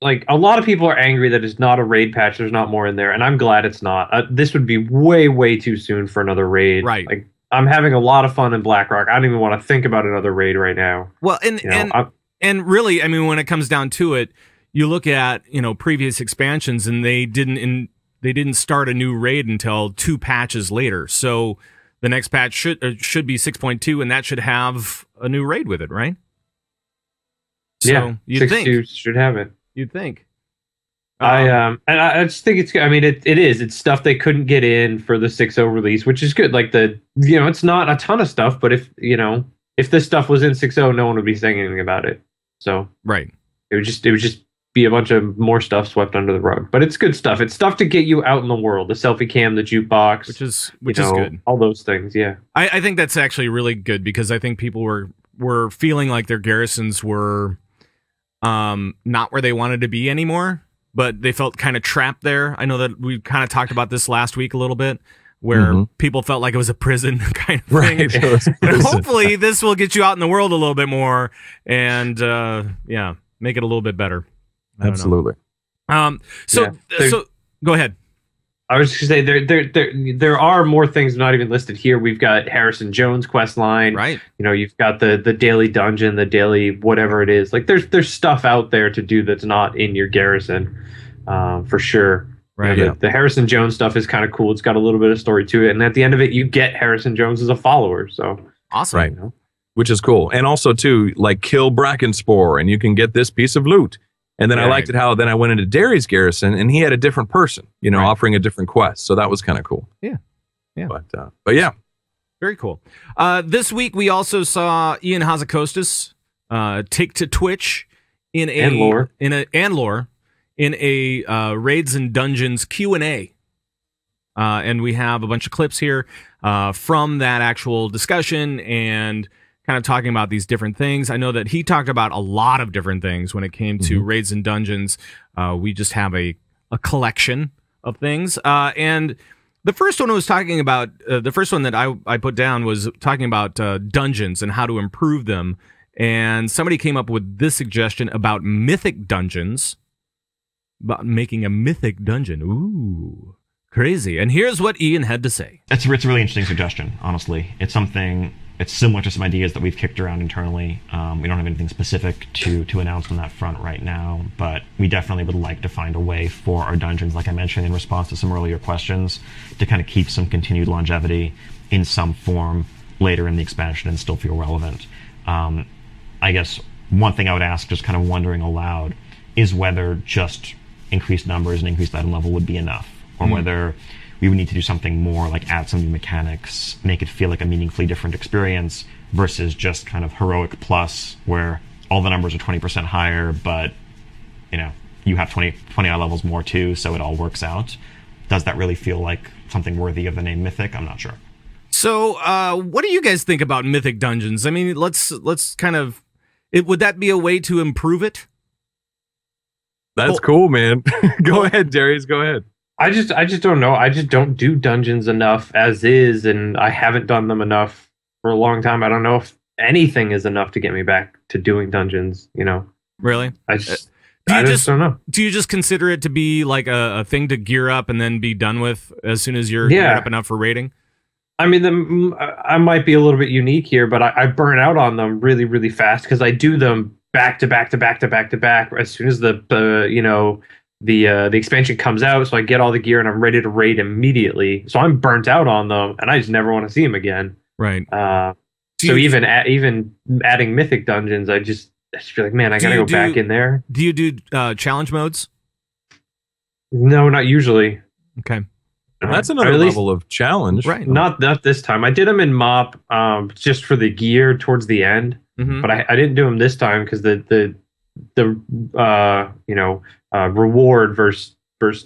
like, a lot of people are angry that it's not a raid patch. There's not more in there, and I'm glad it's not. This would be way too soon for another raid.
Right.
Like, I'm having a lot of fun in Blackrock. I don't even want to think about another raid right now.
Well, and really, I mean, when it comes down to it, you look at previous expansions, and they didn't start a new raid until 2 patches later. So the next patch should be 6.2, and that should have a new raid with it, right? So
yeah,
you'd think
6.2 should have it.
You'd think.
And I just think it's. I mean, it is. It's stuff they couldn't get in for the 6.0 release, which is good. Like it's not a ton of stuff, but if this stuff was in 6.0, no one would be saying anything about it. So
right,
it would just be a bunch of more stuff swept under the rug. But it's good stuff. It's stuff to get you out in the world. The selfie cam, the jukebox,
which is good.
All those things. Yeah,
I think that's actually really good, because I think people were feeling like their garrisons were not where they wanted to be anymore, but they felt kind of trapped there. I know that we kind of talked about this last week a little bit, where people felt like it was a prison kind of thing. But hopefully this will get you out in the world a little bit more and make it a little bit better.
Absolutely.
So go ahead.
I was just going to say there are more things not even listed here. We've got Harrison Jones quest line,
right?
You've got the daily dungeon, the daily whatever it is. Like there's stuff out there to do that's not in your garrison, for sure.
Right.
The Harrison Jones stuff is kind of cool. It's got a little bit of story to it, and at the end of it, you get Harrison Jones as a follower. So
awesome,
right? Which is cool, and also too, like, kill Brackenspore, and you can get this piece of loot. And then I liked it how then I went into Derry's garrison, and he had a different person, offering a different quest. So that was kind of cool.
Yeah.
But yeah.
Very cool. This week we also saw Ian Hazzikostas take to Twitch in a Raids and Dungeons Q&A. And we have a bunch of clips here from that actual discussion and kind of talking about these different things. I know that he talked about a lot of different things when it came to Raids and Dungeons. We just have a collection of things. And the first one was talking about, the first one that I put down was talking about dungeons and how to improve them. And somebody came up with this suggestion about mythic dungeons, about making a mythic dungeon. Ooh, crazy. And here's what Ian had to say.
It's a really interesting suggestion, honestly. It's similar to some ideas that we've kicked around internally. We don't have anything specific to announce on that front right now, but we definitely would like to find a way for our dungeons, like I mentioned in response to some earlier questions, to kind of keep some continued longevity in some form later in the expansion and still feel relevant. I guess one thing I would ask, just kind of wondering aloud, is whether just increased numbers and increased item level would be enough, or whether we would need to do something more, like add some new mechanics, make it feel like a meaningfully different experience, versus just kind of heroic plus, where all the numbers are 20% higher, but you have 20 odd levels more too, so it all works out. Does that really feel like something worthy of the name Mythic? I'm not sure.
So, what do you guys think about Mythic Dungeons? I mean, let's kind of, would that be a way to improve it?
That's cool, man. Go ahead, Darius. Go ahead.
I just don't know. I just don't do dungeons enough as is, and I haven't done them enough for a long time. I don't know if anything is enough to get me back to doing dungeons,
Really?
I just don't know.
Do you just consider it to be like a thing to gear up and then be done with as soon as you're geared up enough for raiding?
I mean, I might be a little bit unique here, but I burn out on them really, really fast because I do them back to back to back to back to back as soon as the expansion comes out. So I get all the gear and I'm ready to raid immediately. So I'm burnt out on them, and I just never want to see them again.
Right.
So even adding mythic dungeons, I just feel like, man, I gotta go back in there.
Do you do challenge modes?
No, not usually.
Okay.
That's another level of challenge,
right?
Not this time. I did them in MOP just for the gear towards the end, but I didn't do them this time because the reward versus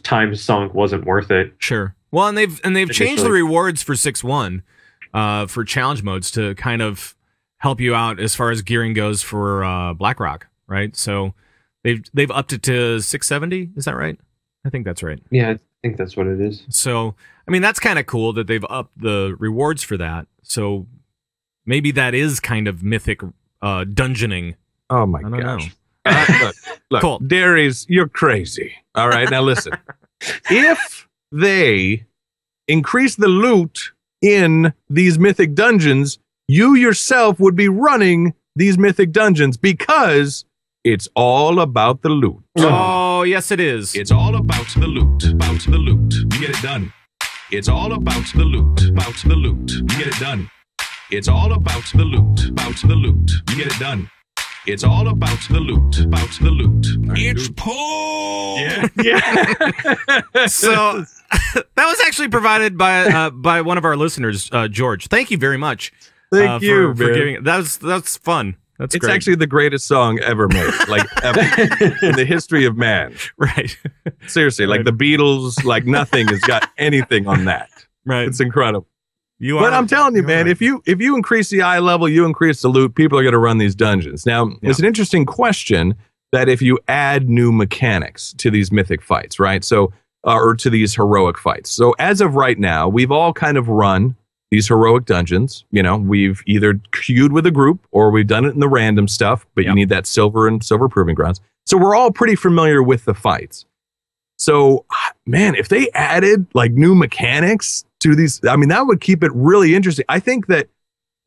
time sunk wasn't worth it.
Sure. Well, and they've changed the rewards for 6.1 for challenge modes to kind of help you out as far as gearing goes for Blackrock, right? So they've upped it to 670. Is that right? I think that's right.
Yeah, I think that's what it is.
So, I mean, that's kind of cool that they've upped the rewards for that. So maybe that is kind of mythic dungeoning.
Oh my
I don't
gosh.
know.
Look,
Cool.
Darius, you're crazy. All right, now listen. If they increase the loot in these mythic dungeons, you yourself would be running these mythic dungeons because it's all about the loot.
Oh, yes, it is.
It's all about the loot. About the loot. You get it done. It's all about the loot. About the loot. You get it done. It's all about the loot. About the loot. You get it done. It's all about the loot. About the loot. It's Paul. Yeah.
So that was actually provided by one of our listeners, George. Thank you very much.
Thank you
for giving. That's fun. It's great.
Actually the greatest song ever made, like ever in the history of man.
Right.
Seriously, like the Beatles, like nothing has got anything on that.
Right.
It's incredible.
But
I'm telling you, man, if you increase the eye level, you increase the loot, people are going to run these dungeons. Now, it's an interesting question that if you add new mechanics to these mythic fights, right? So, or to these heroic fights. So as of right now, we've all kind of run these heroic dungeons. You know, we've either queued with a group or we've done it in the random stuff, but you need that silver and silver proving grounds. So we're all pretty familiar with the fights. So, man, if they added like new mechanics to these, I mean, that would keep it really interesting. I think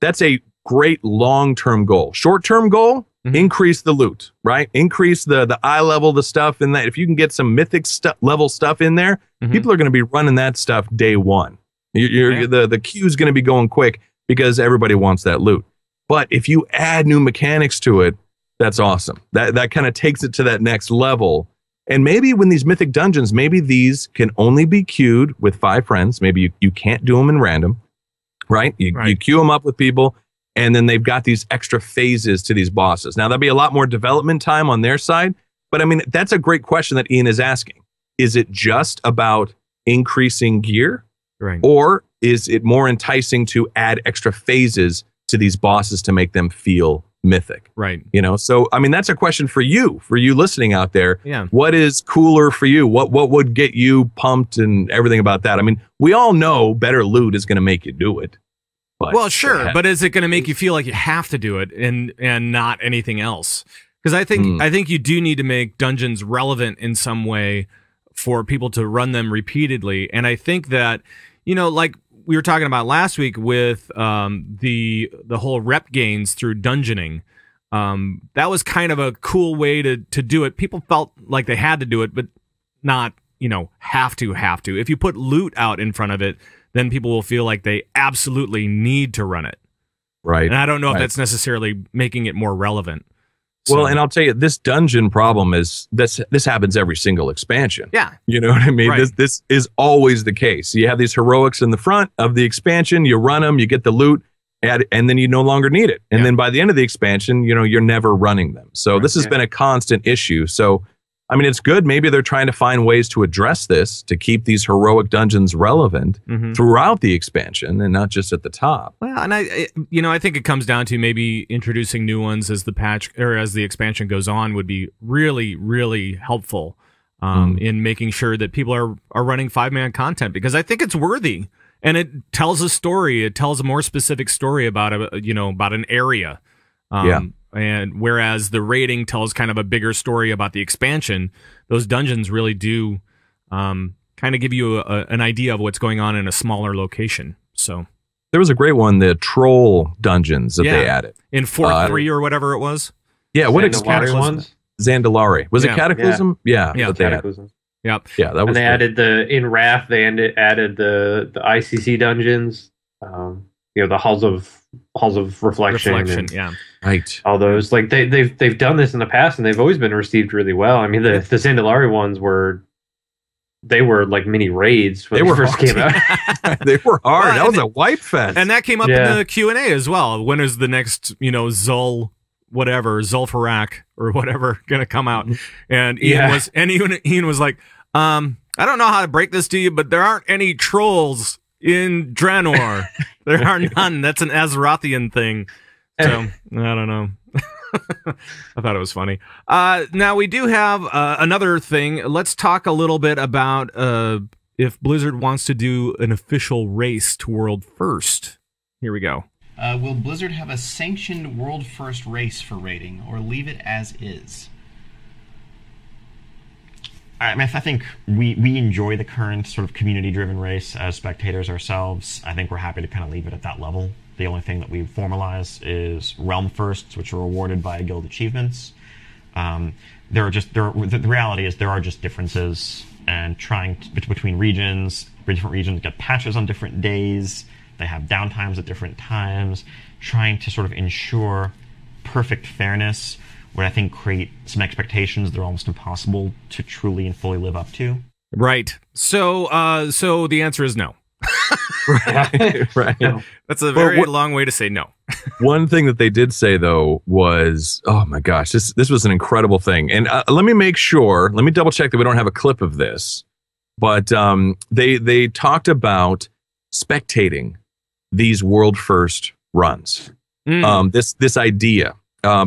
that's a great long-term goal. Short-term goal, increase the loot, right? Increase the eye level, the stuff in that. If you can get some mythic level stuff in there, people are going to be running that stuff day one. The queue is going to be going quick because everybody wants that loot. But if you add new mechanics to it, that's awesome. That kind of takes it to that next level. And maybe when these mythic dungeons, maybe these can only be queued with 5 friends. Maybe you can't do them in random, right? You queue them up with people, and then they've got these extra phases to these bosses. Now, that'll be a lot more development time on their side. But I mean, that's a great question that Ian is asking. Is it just about increasing gear?
Right.
Or is it more enticing to add extra phases to these bosses to make them feel mythic?
Right.
You know, so I mean, that's a question for you listening out there.
Yeah.
What is cooler for you? What would get you pumped and everything about that? I mean, we all know better loot is going to make you do it. But
well, sure, but is it going to make you feel like you have to do it and not anything else? Because I think you do need to make dungeons relevant in some way for people to run them repeatedly. And I think that, you know, like we were talking about last week with the whole rep gains through dungeoning. That was kind of a cool way to do it. People felt like they had to do it, but not, you know, have to. If you put loot out in front of it, then people will feel like they absolutely need to run it.
Right.
And I don't know if that's necessarily making it more relevant. So,
well, and I'll tell you, this dungeon problem is this happens every single expansion.
Yeah.
You know what I mean?
Right.
This is always the case. You have these heroics in the front of the expansion, you run them, you get the loot, and then you no longer need it. And then by the end of the expansion, you know, you're never running them. So this has been a constant issue. So, I mean, it's good. Maybe they're trying to find ways to address this, to keep these heroic dungeons relevant throughout the expansion and not just at the top.
Well, and I think it comes down to maybe introducing new ones as the patch or as the expansion goes on would be really, really helpful in making sure that people are running 5-man content, because I think it's worthy and it tells a story. It tells a more specific story about about an area. And whereas the rating tells kind of a bigger story about the expansion, those dungeons really do kind of give you an idea of what's going on in a smaller location. So
there was a great one, the troll dungeons that they added
in Fort 3 or whatever it was.
Yeah, what
Zandalari ones?
Zandalari. Was it Cataclysm? Yeah,
Cataclysm.
Yep.
Yeah, that was.
And they added in Wrath. They added the ICC dungeons. The halls of reflection.
Yeah.
Right.
All those, like they've done this in the past and they've always been received really well. I mean, the Zandalari ones were like mini raids when they first came out.
They were hard. That was a wipe fest.
And that came up in the Q&A as well. When is the next, Zulfarak or whatever going to come out? And Ian was like, I don't know how to break this to you, but there aren't any trolls in Draenor. There are none. That's an Azerothian thing. So I don't know. I thought it was funny. Now we do have another thing. Let's talk a little bit about if Blizzard wants to do an official race to World First. Here we go.
Will Blizzard have a sanctioned world first race for raiding, or leave it as is?
I mean, I think we enjoy the current sort of community-driven race as spectators ourselves. I think we're happy to kind of leave it at that level. The only thing that we formalize is realm firsts, which are rewarded by guild achievements. The reality is there are just differences, and between regions, different regions get patches on different days. They have downtimes at different times. Trying to sort of ensure perfect fairness would, I think, create some expectations that are almost impossible to truly and fully live up to.
Right. So the answer is no.
Right.
No. That's a very long way to say no.
One thing that they did say, though, was, oh my gosh, this was an incredible thing. And let me double check that we don't have a clip of this. But they talked about spectating these world first runs. This idea.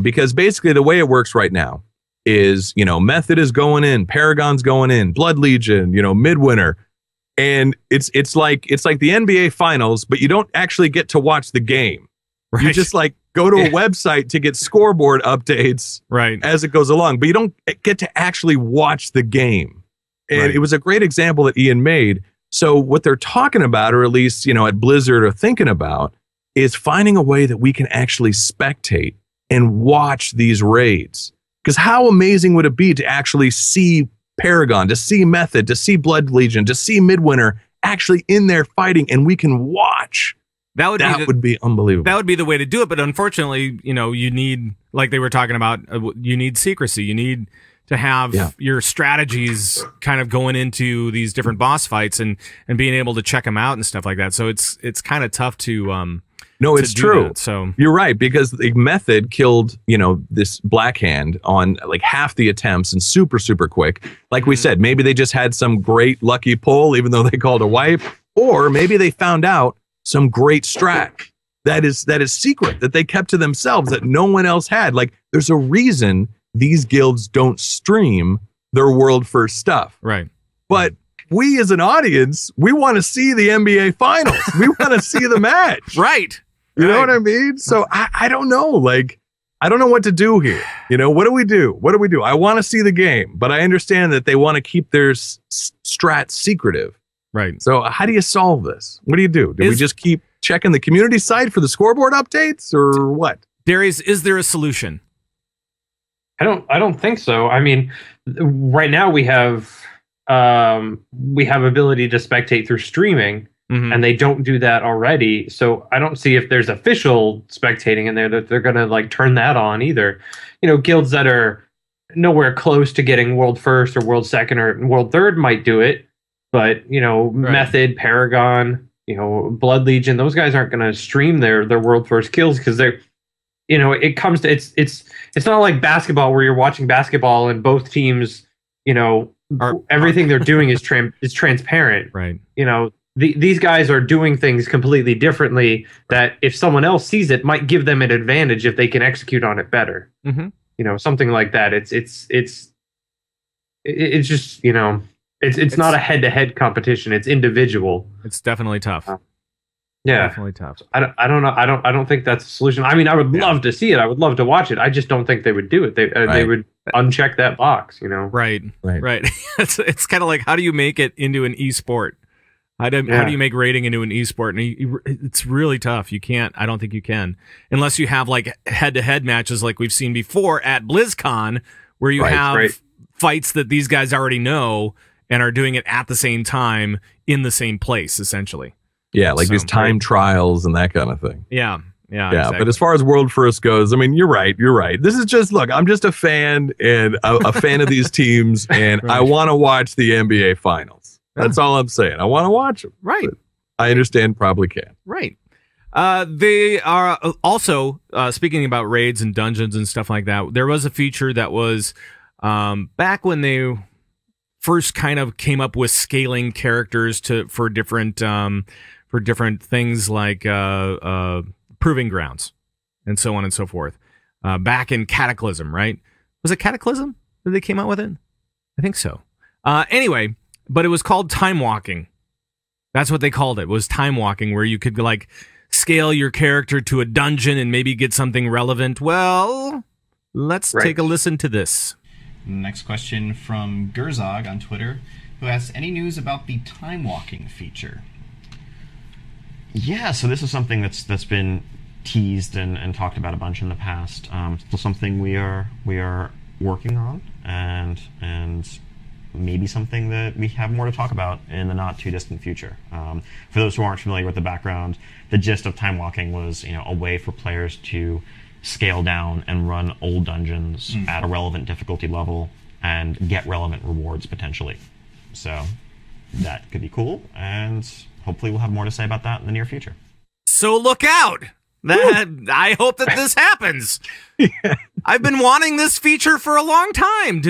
Because basically the way it works right now is, Method is going in, Paragon's going in, Blood Legion, Midwinter. And it's like the NBA Finals, but you don't actually get to watch the game. Right. You just go to a website to get scoreboard updates as it goes along, but you don't get to actually watch the game. And it was a great example that Ian made. So what they're talking about, or at least, at Blizzard are thinking about, is finding a way that we can actually spectate and watch these raids. Because how amazing would it be to actually see Paragon, to see Method, to see Blood Legion, to see Midwinter actually in there fighting, and we can watch. That would be unbelievable.
That would be the way to do it. But unfortunately, you need, like they were talking about, you need secrecy. You need to have your strategies kind of going into these different boss fights and being able to check them out and stuff like that. So it's kind of tough to
no, it's true.
That, so
you're right, because the Method killed, this Black Hand on half the attempts and super, super quick. Like we said, maybe they just had some great lucky pull, even though they called a wipe, or maybe they found out some great strat that is secret that they kept to themselves that no one else had. There's a reason these guilds don't stream their world first stuff.
Right.
But we as an audience, we want to see the NBA Finals. We want to see the match.
Right.
You know what I mean? So I don't know. I don't know what to do here. What do we do? What do we do? I want to see the game, but I understand that they want to keep their strat secretive.
Right.
So how do you solve this? What do? Do we just keep checking the community site for the scoreboard updates, or what?
Darius, is there a solution?
I don't think so. I mean, right now we have ability to spectate through streaming, and they don't do that already. So I don't see if there's official spectating in there that they're going to turn that on either. Guilds that are nowhere close to getting world first or world second or world third might do it, but Method, Paragon, Blood Legion, those guys aren't going to stream their world first kills because they're it comes to it's not like basketball where you're watching basketball and both teams everything they're doing is transparent.
Right.
These guys are doing things completely differently that if someone else sees it might give them an advantage if they can execute on it better. Something like that. It's just it's not a head-to-head competition. It's individual.
It's definitely tough.
Yeah,
definitely tough.
I don't know. I don't think that's a solution. I mean, I would love to see it. I would love to watch it. I just don't think they would do it. They would uncheck that box.
Right. It's kind of like, how do you make it into an esport? How do you make raiding into an esport? And it's really tough. You can't. I don't think you can, unless you have head-to-head matches like we've seen before at BlizzCon, where you have fights that these guys already know and are doing it at the same time in the same place, essentially.
Yeah, these time trials and that kind of thing.
Yeah. Exactly.
But as far as world first goes, I mean, you're right. This is just, look, I'm just a fan and a fan of these teams, and I want to watch the NBA Finals. That's all I'm saying. I want to watch them.
Right.
I understand probably can.
Right. They are also, speaking about raids and dungeons and stuff like that, there was a feature that was back when they first kind of came up with scaling characters for different things like proving grounds and so on and so forth. Back in Cataclysm, right? Was it Cataclysm that they came out with it? I think so. Anyway, but it was called Timewalking. That's what they called it, was Timewalking, where you could scale your character to a dungeon and maybe get something relevant? Well, let's take a listen to this.
Next question from Gerzog on Twitter, who asks, any news about the Timewalking feature?
Yeah, so this is something that's been teased and talked about a bunch in the past. Still something we are working on, and maybe something that we have more to talk about in the not too distant future. For those who aren't familiar with the background, the gist of Timewalking was a way for players to scale down and run old dungeons at a relevant difficulty level and get relevant rewards potentially. So that could be cool, and hopefully we'll have more to say about that in the near future.
So look out! I hope that this happens. Yeah. I've been wanting this feature for a long time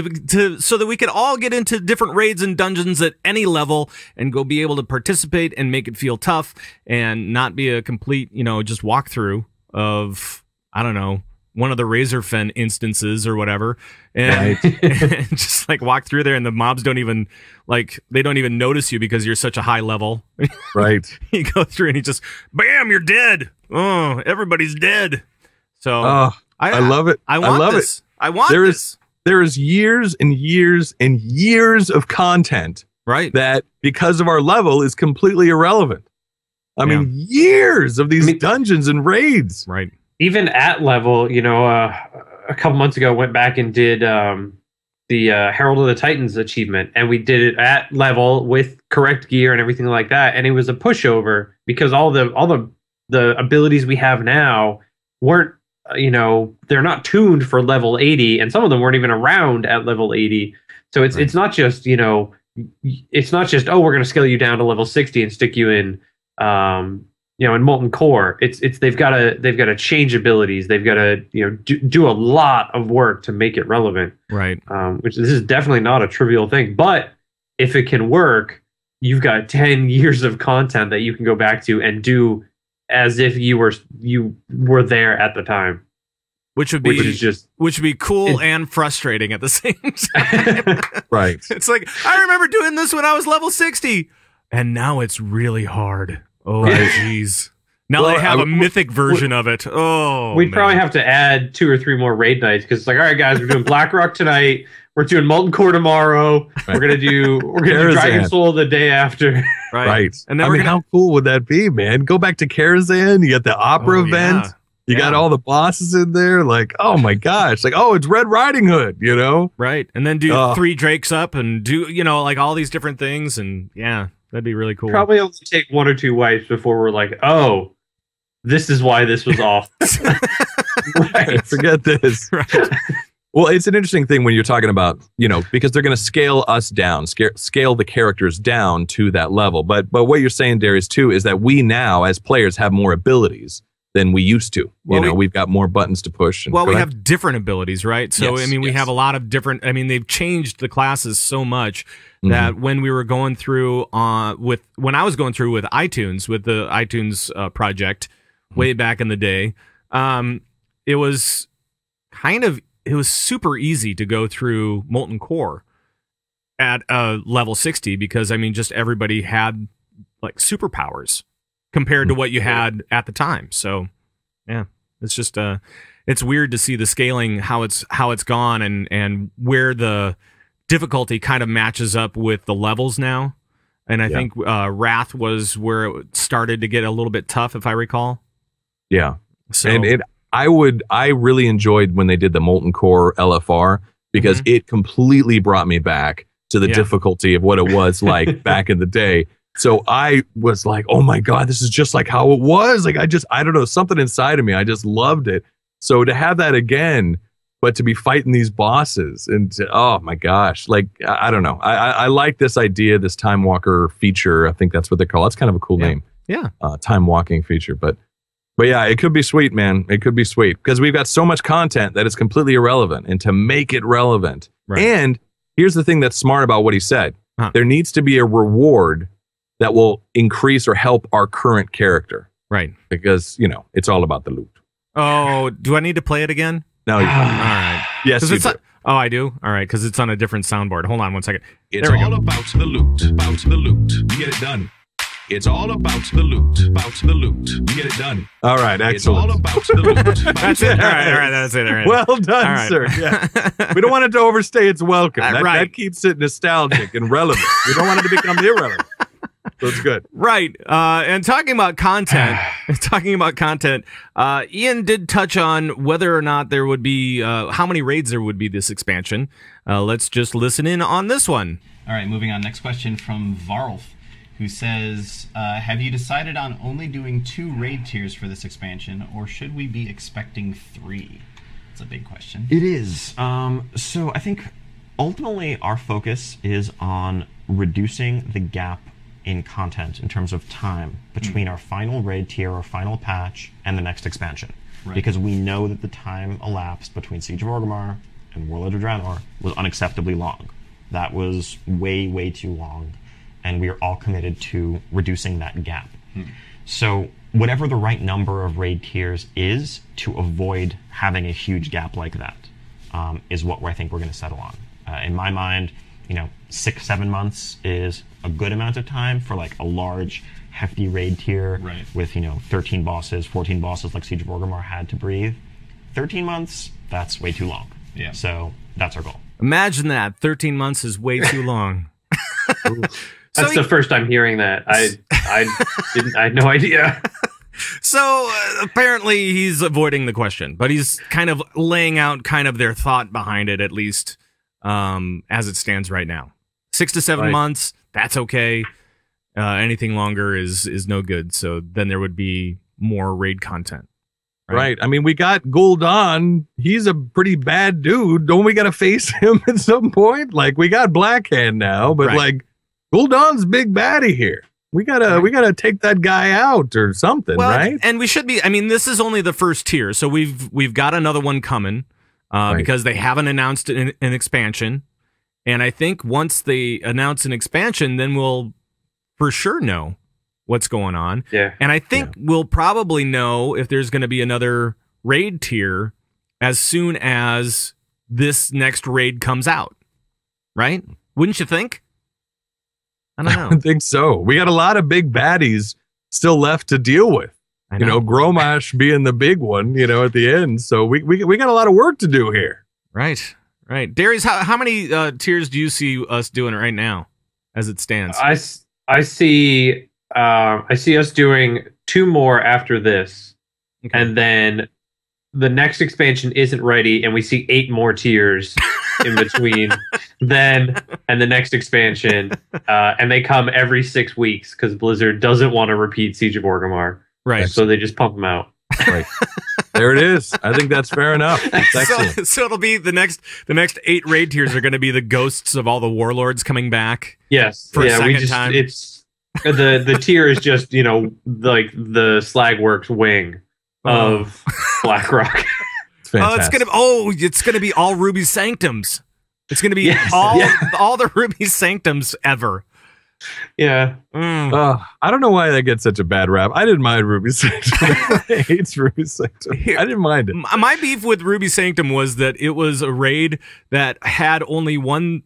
so that we could all get into different raids and dungeons at any level and go be able to participate and make it feel tough and not be a complete, just walkthrough of, I don't know, one of the Razorfen instances or whatever, and, and just like walk through there and the mobs don't even notice you because you're such a high level.
Right.
You go through and you just, bam, you're dead. Oh, everybody's dead. So
I love it.
I love this. I want this.
There is years and years and years of content that because of our level is completely irrelevant. I mean, years of these dungeons and raids.
Right.
Even at level, a couple months ago, went back and did the Herald of the Titans achievement, and we did it at level with correct gear and everything like that, and it was a pushover because all the abilities we have now weren't, they're not tuned for level 80, and some of them weren't even around at level 80. So it's not just it's not just we're going to scale you down to level 60 and stick you in in Molten Core. It's they've got to change abilities. They've got to do a lot of work to make it relevant.
Right.
Which this is definitely not a trivial thing. But if it can work, you've got 10 years of content that you can go back to and do as if you were there at the time.
Which would be cool and frustrating at the same time.
Right.
It's like, I remember doing this when I was level 60, and now it's really hard. Oh, jeez. Now they have a mythic version of it. Oh,
we'd probably have to add 2 or 3 more raid nights because it's like, all right, guys, we're doing Blackrock tonight. We're doing Molten Core tomorrow. We're gonna do Dragon Soul the day after.
Right. And then how cool would that be, man? Go back to Karazhan. You got the opera event. You got all the bosses in there. Like, oh my gosh. Like, it's Red Riding Hood,
Right. And then do 3 Drakes up and do, like all these different things. And that'd be really cool.
Probably only take 1 or 2 wipes before we're like, this is why this was off.
Right. Forget this. Right. Well, it's an interesting thing when you're talking about, because they're going to scale us down, scale the characters down to that level. But what you're saying, Darius, too, is that we now, as players, have more abilities than we used to. We've got more buttons to push.
We have different abilities, right? So, we have a lot of different, they've changed the classes so much that when we were going through when I was going through with iTunes, with the iTunes project way back in the day, it was super easy to go through Molten Core at level 60 because just everybody had like superpowers compared to what you had at the time. So it's just it's weird to see the scaling, how it's gone and where the difficulty kind of matches up with the levels now. And I think Wrath was where it started to get a little bit tough, if I recall.
Yeah.
So
and I really enjoyed when they did the Molten Core LFR because it completely brought me back to the difficulty of what it was like back in the day. So I was like, oh my God, this is just like how it was. Like, I don't know, something inside of me, I just loved it. So to have that again, but to be fighting these bosses and oh my gosh, like, I don't know. I like this idea, this Time Walker feature. I think that's what they call it. It's kind of a cool name.
Yeah.
Time Walking feature. But yeah, it could be sweet, man. It could be sweet because we've got so much content that is completely irrelevant, and to make it relevant. Right. And here's the thing that's smart about what he said. There needs to be a reward that will increase or help our current character.
Right.
Because, it's all about the loot.
Oh, do I need to play it again?
No.
All right.
Yes, you do.
I do? All right, because it's on a different soundboard. Hold on 1 second.
It's all about the loot. About the loot. Get it done. It's all about the loot. About the loot. Get it done. All right, excellent. It's all about the loot.
That's it. All right, that's it. All right.
Well done, sir. Yeah. We don't want it to overstay its welcome. That keeps it nostalgic and relevant. We don't want it to become irrelevant. So it's good.
Right. And talking about content, Ian did touch on whether or not there would be, how many raids there would be this expansion. Let's just listen in on this one.
All right, moving on. Next question from Varlf, who says, have you decided on only doing 2 raid tiers for this expansion, or should we be expecting 3? That's a big question.
It is. So I think ultimately our focus is on reducing the gap in content in terms of time between our final raid tier or final patch and the next expansion. Right. Because we know that the time elapsed between Siege of Orgrimmar and Warlord of Draenor was unacceptably long. That was way, way too long. And we are all committed to reducing that gap. So whatever the right number of raid tiers is to avoid having a huge gap like that is what I think we're going to settle on. In my mind, 6-7 months is a good amount of time for like a large, hefty raid tier with 13 bosses, 14 bosses like Siege of Orgrimmar had to breathe. 13 months, that's way too long. Yeah. So that's our goal.
Imagine that. 13 months is way too long.
That's the first time hearing that. I had no idea.
So apparently he's avoiding the question, but he's kind of laying out kind of their thought behind it, at least as it stands right now. 6 to 7 months, that's okay. Anything longer is no good. So then there would be more raid content.
Right. I mean, we got Gul'dan. He's a pretty bad dude. Don't we got to face him at some point? Like, we got Blackhand now, but like, Gul'dan's big baddie here. We gotta take that guy out or something, right?
And we should be. I mean, this is only the first tier, so we've got another one coming because they haven't announced an expansion. And I think once they announce an expansion, then we'll for sure know what's going on.
Yeah.
And I think we'll probably know if there's going to be another raid tier as soon as this next raid comes out, right? Wouldn't you think? I don't know.
I think so. We got a lot of big baddies still left to deal with. Gromash being the big one, at the end. So we got a lot of work to do here.
Right. Darius, how many tiers do you see us doing right now as it stands?
I see us doing 2 more after this. Okay. And then the next expansion isn't ready and we see 8 more tiers in between then and the next expansion, and they come every 6 weeks because Blizzard doesn't want to repeat Siege of Orgrimmar,
right?
So they just pump them out.
Right. There it is. I think that's fair enough.
So it'll be the next 8 raid tiers are going to be the ghosts of all the warlords coming back.
Yes,
for a second time.
It's the tier is just like the Slagworks wing of BlackRock.
Fantastic.
It's gonna be all Ruby Sanctums. It's gonna be all the Ruby Sanctums ever.
Yeah.
I don't know why that gets such a bad rap. I didn't mind Ruby Sanctum. I hate Ruby Sanctum. I didn't mind it.
My beef with Ruby Sanctum was that it was a raid that had only one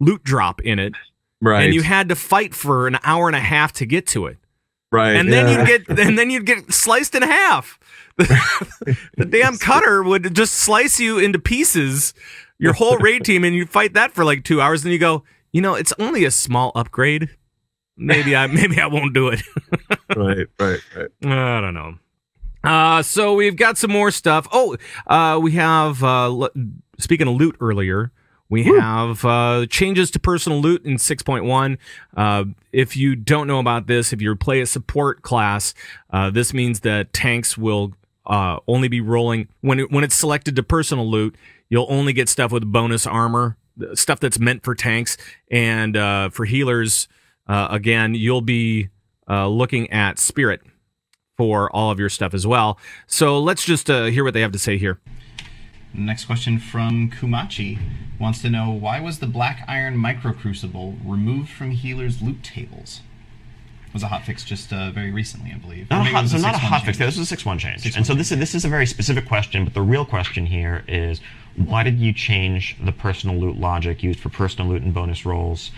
loot drop in it,
right?
And you had to fight for an hour and a half to get to it.
Right,
and then you'd get sliced in half. The damn cutter would just slice you into pieces, your whole raid team, and you fight that for like 2 hours. And you go, it's only a small upgrade. Maybe I won't do it.
Right.
I don't know. So we've got some more stuff. We have speaking of loot earlier. We have changes to personal loot in 6.1. If you don't know about this, if you play a support class, this means that tanks will only be rolling when it's selected to personal loot. You'll only get stuff with bonus armor, stuff that's meant for tanks, and for healers, again, you'll be looking at spirit for all of your stuff as well. So let's just hear what they have to say here.
Next question from Kumachi wants to know, why was the Black Iron Micro Crucible removed from healers' loot tables? It was a hotfix just very recently, I believe.
Not a hotfix. This was a 6.1 change. And so this is a very specific question, but the real question here is, why did you change the personal loot logic used for personal loot and bonus rolls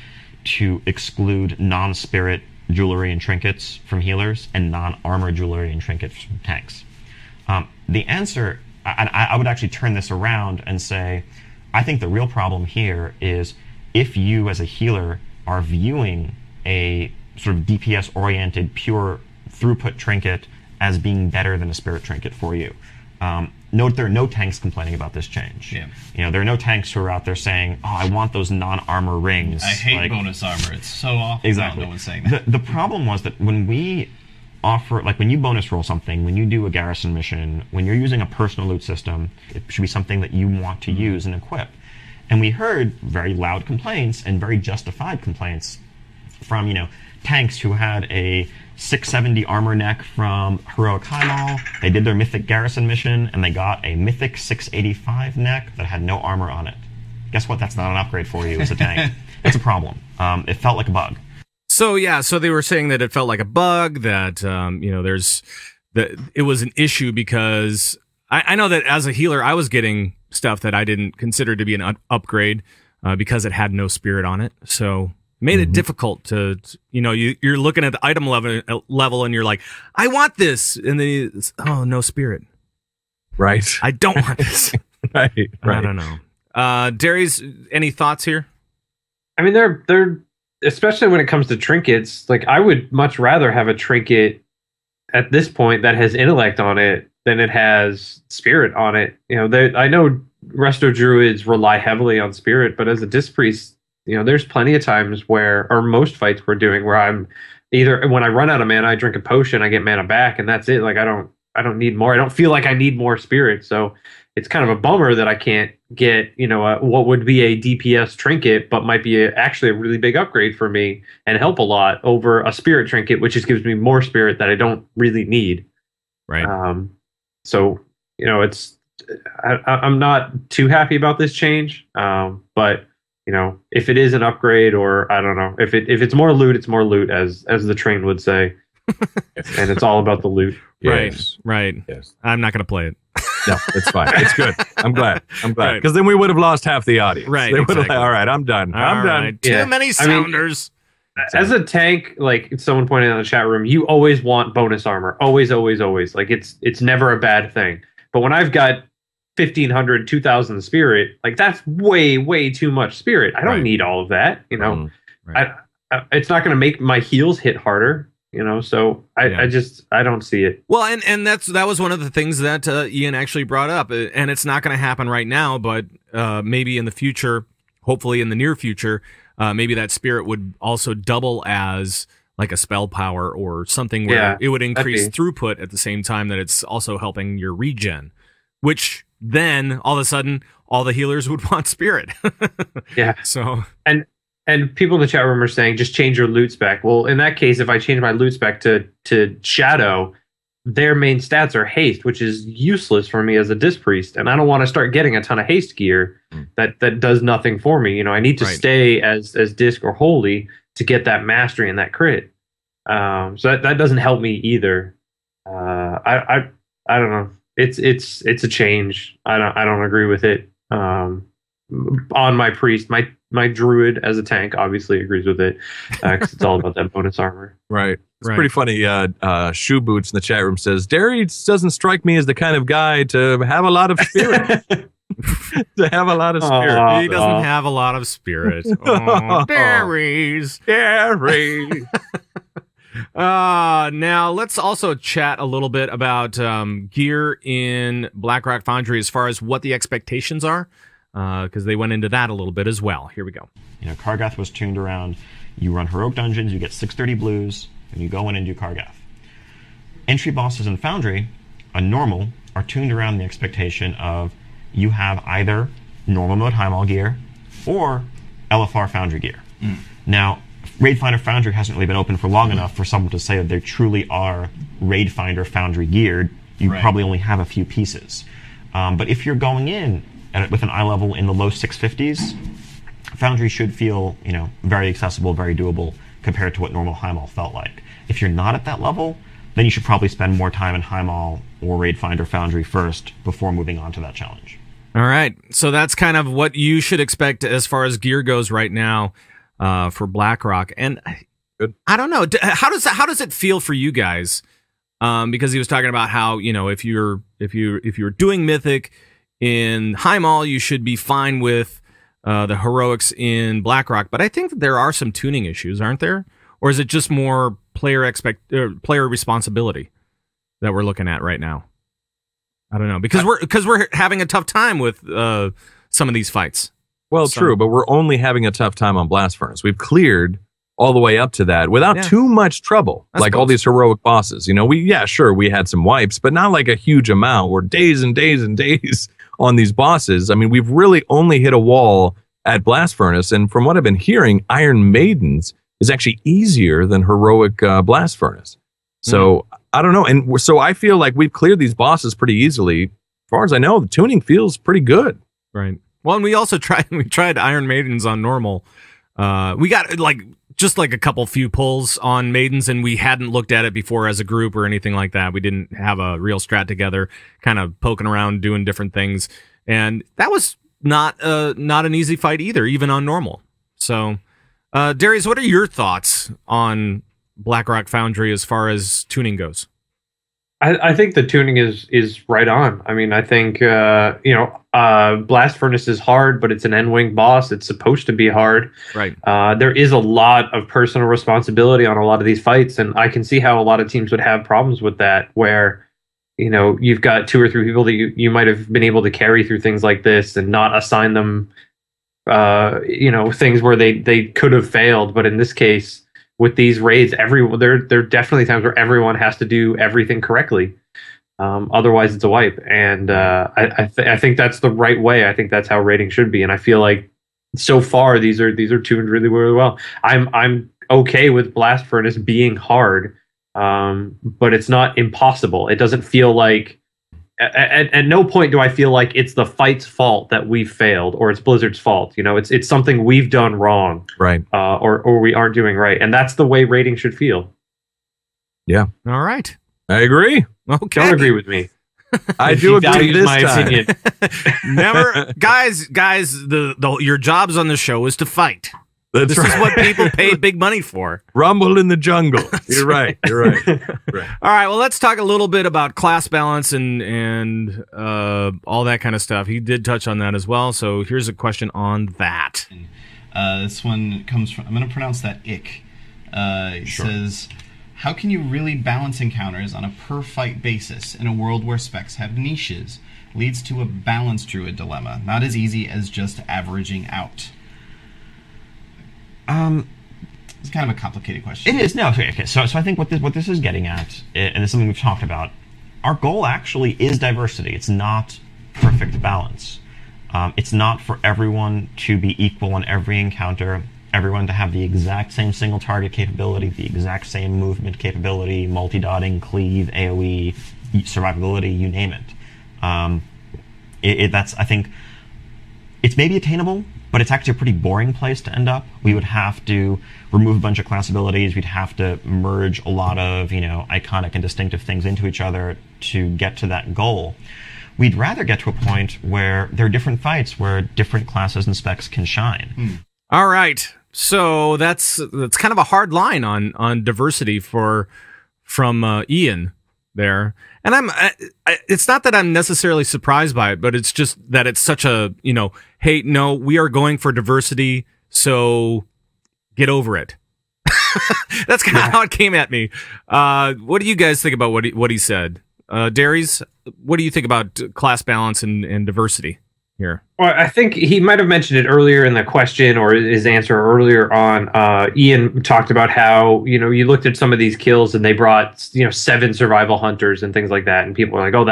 to exclude non-spirit jewelry and trinkets from healers and non-armor jewelry and trinkets from tanks? The answer, I would actually turn this around and say, I think the real problem here is if you as a healer are viewing a sort of DPS-oriented pure throughput trinket as being better than a spirit trinket for you. Note there are no tanks complaining about this change.
Yeah.
You know, there are no tanks who are out there saying, "Oh, I want those non-armor rings."
I hate bonus armor. It's so awful.
Exactly.
No one's saying that.
The problem was that when we offer, like when you bonus roll something, when you do a garrison mission, when you're using a personal loot system, it should be something that you want to use and equip. And we heard very loud complaints and very justified complaints from, you know, tanks who had a 670 armor neck from Heroic Highmall. They did their mythic garrison mission, and they got a mythic 685 neck that had no armor on it. Guess what? That's not an upgrade for you as a tank. It's a problem. It felt like a bug.
So yeah, so they were saying that it felt like a bug, that you know, it was an issue because I know that as a healer, I was getting stuff that I didn't consider to be an upgrade because it had no spirit on it. So made it difficult to, you know, you're looking at the item level and you're like, I want this, and then oh, no spirit.
Right.
I don't want this.
Right.
I don't know. Darius, any thoughts here?
I mean, they're especially when it comes to trinkets. Like, I would much rather have a trinket at this point that has intellect on it than it has spirit on it. You know, I know resto druids rely heavily on spirit, but as a disc priest, you know, there's plenty of times where, or most fights we're doing, where I'm either, when I run out of mana, I drink a potion, I get mana back, and that's it. Like, I don't need more. I don't feel like I need more spirit. So it's kind of a bummer that I can't get, you know, what would be a DPS trinket, but might be actually a really big upgrade for me and help a lot over a spirit trinket, which just gives me more spirit that I don't really need.
Right.
So, you know, I'm not too happy about this change. But you know, if it is an upgrade, or I don't know, if it's more loot, it's more loot, as the train would say, and it's all about the loot.
Yes.
Right.
Yes.
I'm not going to play it.
No, it's fine. It's good. I'm glad.
Right.
Because then we would have lost half the audience.
Right,
They would have
exactly.
all right, I'm done. I'm done.
Right. Too
Yeah.
many sounders.
As a tank, like someone pointed out in the chat room, you always want bonus armor. Always, always, always. Like, it's never a bad thing. But when I've got 1,500, 2,000 spirit, like, that's way, way too much spirit. I don't need all of that, you know.
Right.
It's not going to make my heals hit harder, you know. So I don't see it.
Well, and that was one of the things that Ian actually brought up, and it's not going to happen right now, but maybe in the future, hopefully in the near future, maybe that spirit would also double as like a spell power or something where it would increase throughput at the same time that it's also helping your regen, which then all of a sudden all the healers would want spirit.
Yeah.
So
and people in the chat room are saying just change your loot spec. Well, in that case, if I change my loot spec to shadow, their main stats are haste, which is useless for me as a disc priest, and I don't want to start getting a ton of haste gear that does nothing for me. You know, I need to stay as disc or holy to get that mastery and that crit. So that doesn't help me either. I don't know. It's a change. I don't agree with it. On my priest, my druid as a tank obviously agrees with it, because it's all about that bonus armor.
Right. It's pretty funny. Shoe Boots in the chat room says, Darius doesn't strike me as the kind of guy to have a lot of spirit. To have a lot of spirit.
He doesn't have a lot of spirit. Oh, Darius.
Darius.
Now let's also chat a little bit about gear in Blackrock Foundry as far as what the expectations are, because they went into that a little bit as well. Here we go.
You know, Kargath was tuned around, you run heroic dungeons, you get 630 blues, and you go in and do Kargath. Entry bosses in Foundry, on normal, are tuned around the expectation of you have either normal mode Highmall gear or LFR Foundry gear. Now, Raid Finder Foundry hasn't really been open for long enough for someone to say that they truly are Raid Finder Foundry geared. You probably only have a few pieces. But if you're going in with an eye level in the low 650s, Foundry should feel, you know, very accessible, very doable compared to what normal Highmall felt like. If you're not at that level, then you should probably spend more time in Highmall or Raid Finder Foundry first before moving on to that challenge.
All right, so that's kind of what you should expect as far as gear goes right now. for BlackRock. And
Good.
I don't know, how does it feel for you guys? Because he was talking about how, you know, if you're doing Mythic in Highmaul, you should be fine with the heroics in BlackRock. But I think that there are some tuning issues, aren't there? Or is it just more player responsibility that we're looking at right now? I don't know, because we're having a tough time with some of these fights.
Well, true, but we're only having a tough time on Blast Furnace. We've cleared all the way up to that without too much trouble, like all these heroic bosses. You know, we had some wipes, but not like a huge amount. We're days and days and days on these bosses. I mean, we've really only hit a wall at Blast Furnace, and from what I've been hearing, Iron Maidens is actually easier than heroic Blast Furnace. So I don't know, and so I feel like we've cleared these bosses pretty easily. As far as I know, the tuning feels pretty good.
Right. Well, and we also tried Iron Maidens on normal. We got just a couple few pulls on Maidens, and we hadn't looked at it before as a group or anything like that. We didn't have a real strat together, kind of poking around, doing different things, and that was not an easy fight either, even on normal. So, Darius, what are your thoughts on BlackRock Foundry as far as tuning goes?
I think the tuning is right on. I mean, I think Blast Furnace is hard, but it's an N-wing boss. It's supposed to be hard.
Right.
There is a lot of personal responsibility on a lot of these fights, and I can see how a lot of teams would have problems with that, where you've got 2 or 3 people that you might have been able to carry through things like this and not assign them things where they could have failed. But in this case, with these raids, there are definitely times where everyone has to do everything correctly. Otherwise, it's a wipe. And I think that's the right way. I think that's how raiding should be. And I feel like so far these are tuned really, really well. I'm okay with Blast Furnace being hard, but it's not impossible. It doesn't feel like at no point do I feel like it's the fight's fault that we failed or it's Blizzard's fault. It's something we've done wrong,
right?
Or we aren't doing right, and that's the way raiding should feel.
Yeah.
All right.
I agree.
Okay.
Don't agree with me.
I do agree this time.
Opinion.
Never, guys. Your jobs on the show is to fight.
This
is what people pay big money for.
Rumble in the jungle. You're right. You're right.
Right. All right. Well, let's talk a little bit about class balance and all that kind of stuff. He did touch on that as well. So here's a question on that.
This one comes from, I'm going to pronounce that ick. It says, how can you really balance encounters on a per fight basis in a world where specs have niches? Leads to a balance druid dilemma. Not as easy as just averaging out. It's kind of a complicated question.
It is. No, okay. So I think what this is getting at, and this is something we've talked about, our goal actually is diversity. It's not perfect balance. It's not for everyone to be equal on every encounter, everyone to have the exact same single target capability, the exact same movement capability, multi-dotting, cleave, AoE, survivability, you name it. That's, I think, it's maybe attainable, but it's actually a pretty boring place to end up. We would have to remove a bunch of class abilities. We'd have to merge a lot of, iconic and distinctive things into each other to get to that goal. We'd rather get to a point where there are different fights where different classes and specs can shine.
All right. So that's kind of a hard line on diversity from Ian there. And it's not that I'm necessarily surprised by it, but it's just that it's such a, hey, no, we are going for diversity, so get over it. That's kind of how it came at me. What do you guys think about what he said? Darius, what do you think about class balance and diversity here?
Well, I think he might have mentioned it earlier in the question or his answer earlier on. Ian talked about how, you looked at some of these kills and they brought, 7 survival hunters and things like that. And people were like, oh,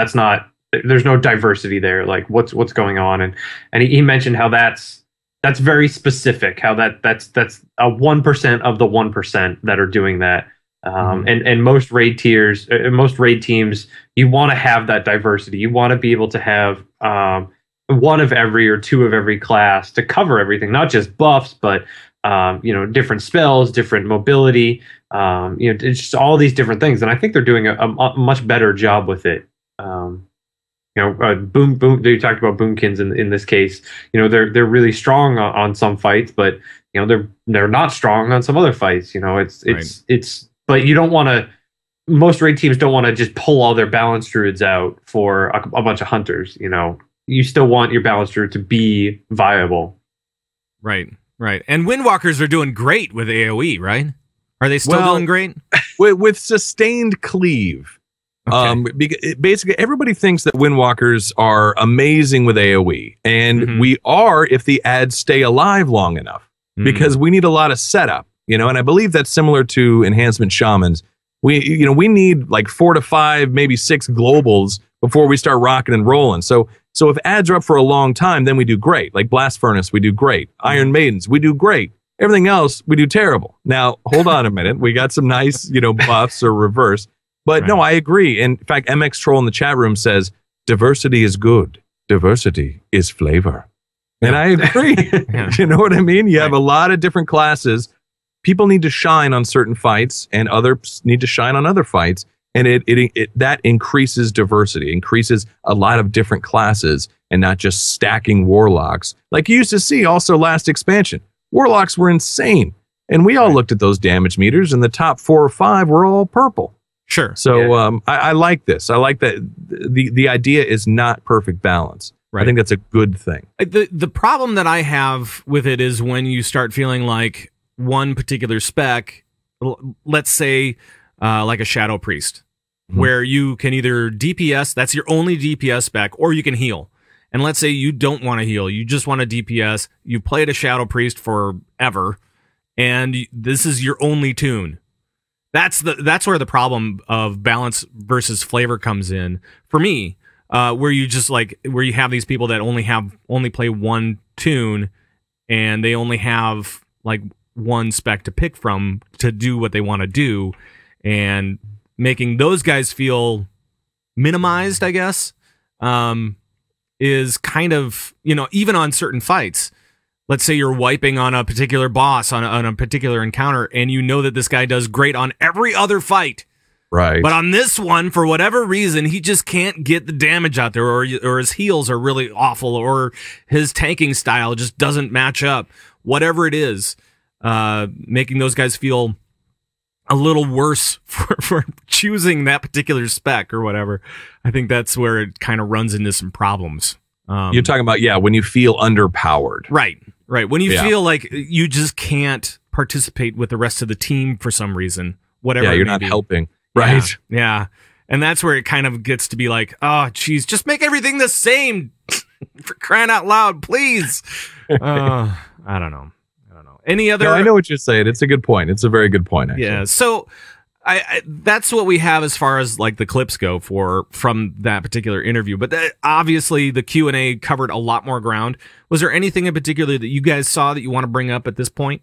there's no diversity there. Like what's going on? And he mentioned how that's very specific, how that's a 1% of the 1% that are doing that. And most raid tiers, most raid teams, you want to have that diversity. You want to be able to have, 1 of every or 2 of every class to cover everything, not just buffs, but different spells, different mobility, it's just all these different things. And I think they're doing a much better job with it. boom. You talked about boomkins in this case. They're really strong on some fights, but they're not strong on some other fights. It's but you don't want to. Most raid teams don't want to just pull all their balance druids out for a bunch of hunters. You still want your balance druid to be viable.
Right. And Windwalkers are doing great with AoE, right? Are they still doing great?
With sustained cleave. Okay. Basically, everybody thinks that Windwalkers are amazing with AoE, and we are if the ads stay alive long enough, because we need a lot of setup, and I believe that's similar to enhancement shamans. We need like 4 to 5, maybe 6 globals before we start rocking and rolling. So if ads are up for a long time, then we do great. Like Blast Furnace, we do great. Iron Maidens, we do great. Everything else, we do terrible. Now, hold on a minute. We got some nice, buffs or reverse. But no, I agree. In fact, MX Troll in the chat room says, diversity is good. Diversity is flavor. And I agree. You know what I mean? You have a lot of different classes. People need to shine on certain fights, and others need to shine on other fights. And that increases diversity, increases a lot of different classes, and not just stacking warlocks. Like you used to see also last expansion. Warlocks were insane. And we all looked at those damage meters, and the top 4 or 5 were all purple.
Sure.
So I like this. I like that the idea is not perfect balance. Right. I think that's a good thing.
The problem that I have with it is when you start feeling like one particular spec, let's say like a Shadow Priest, where you can either DPS, that's your only DPS spec, or you can heal. And let's say you don't want to heal, you just want to DPS, you played a Shadow Priest forever, and this is your only tune. That's where the problem of balance versus flavor comes in for me, where you just where you have these people that only play one tune, and they only have like one spec to pick from to do what they want to do, and making those guys feel minimized, I guess, is kind of, even on certain fights. Let's say you're wiping on a particular boss on a particular encounter, and you know that this guy does great on every other fight.
Right.
But on this one, for whatever reason, he just can't get the damage out there, or his heals are really awful, or his tanking style just doesn't match up. Whatever it is, making those guys feel a little worse for choosing that particular spec or whatever. I think that's where it kind of runs into some problems.
You're talking about, when you feel underpowered.
Right. When you feel like you just can't participate with the rest of the team for some reason, whatever.
Yeah, you're not helping. Right.
Yeah. And that's where it kind of gets to be like, oh, geez, just make everything the same for crying out loud, please. I don't know. Any other?
No, I know what you're saying. It's a good point. It's a very good point, actually.
Yeah. So I that's what we have as far as like the clips go from that particular interview. But obviously the Q&A covered a lot more ground. Was there anything in particular that you guys saw that you want to bring up at this point?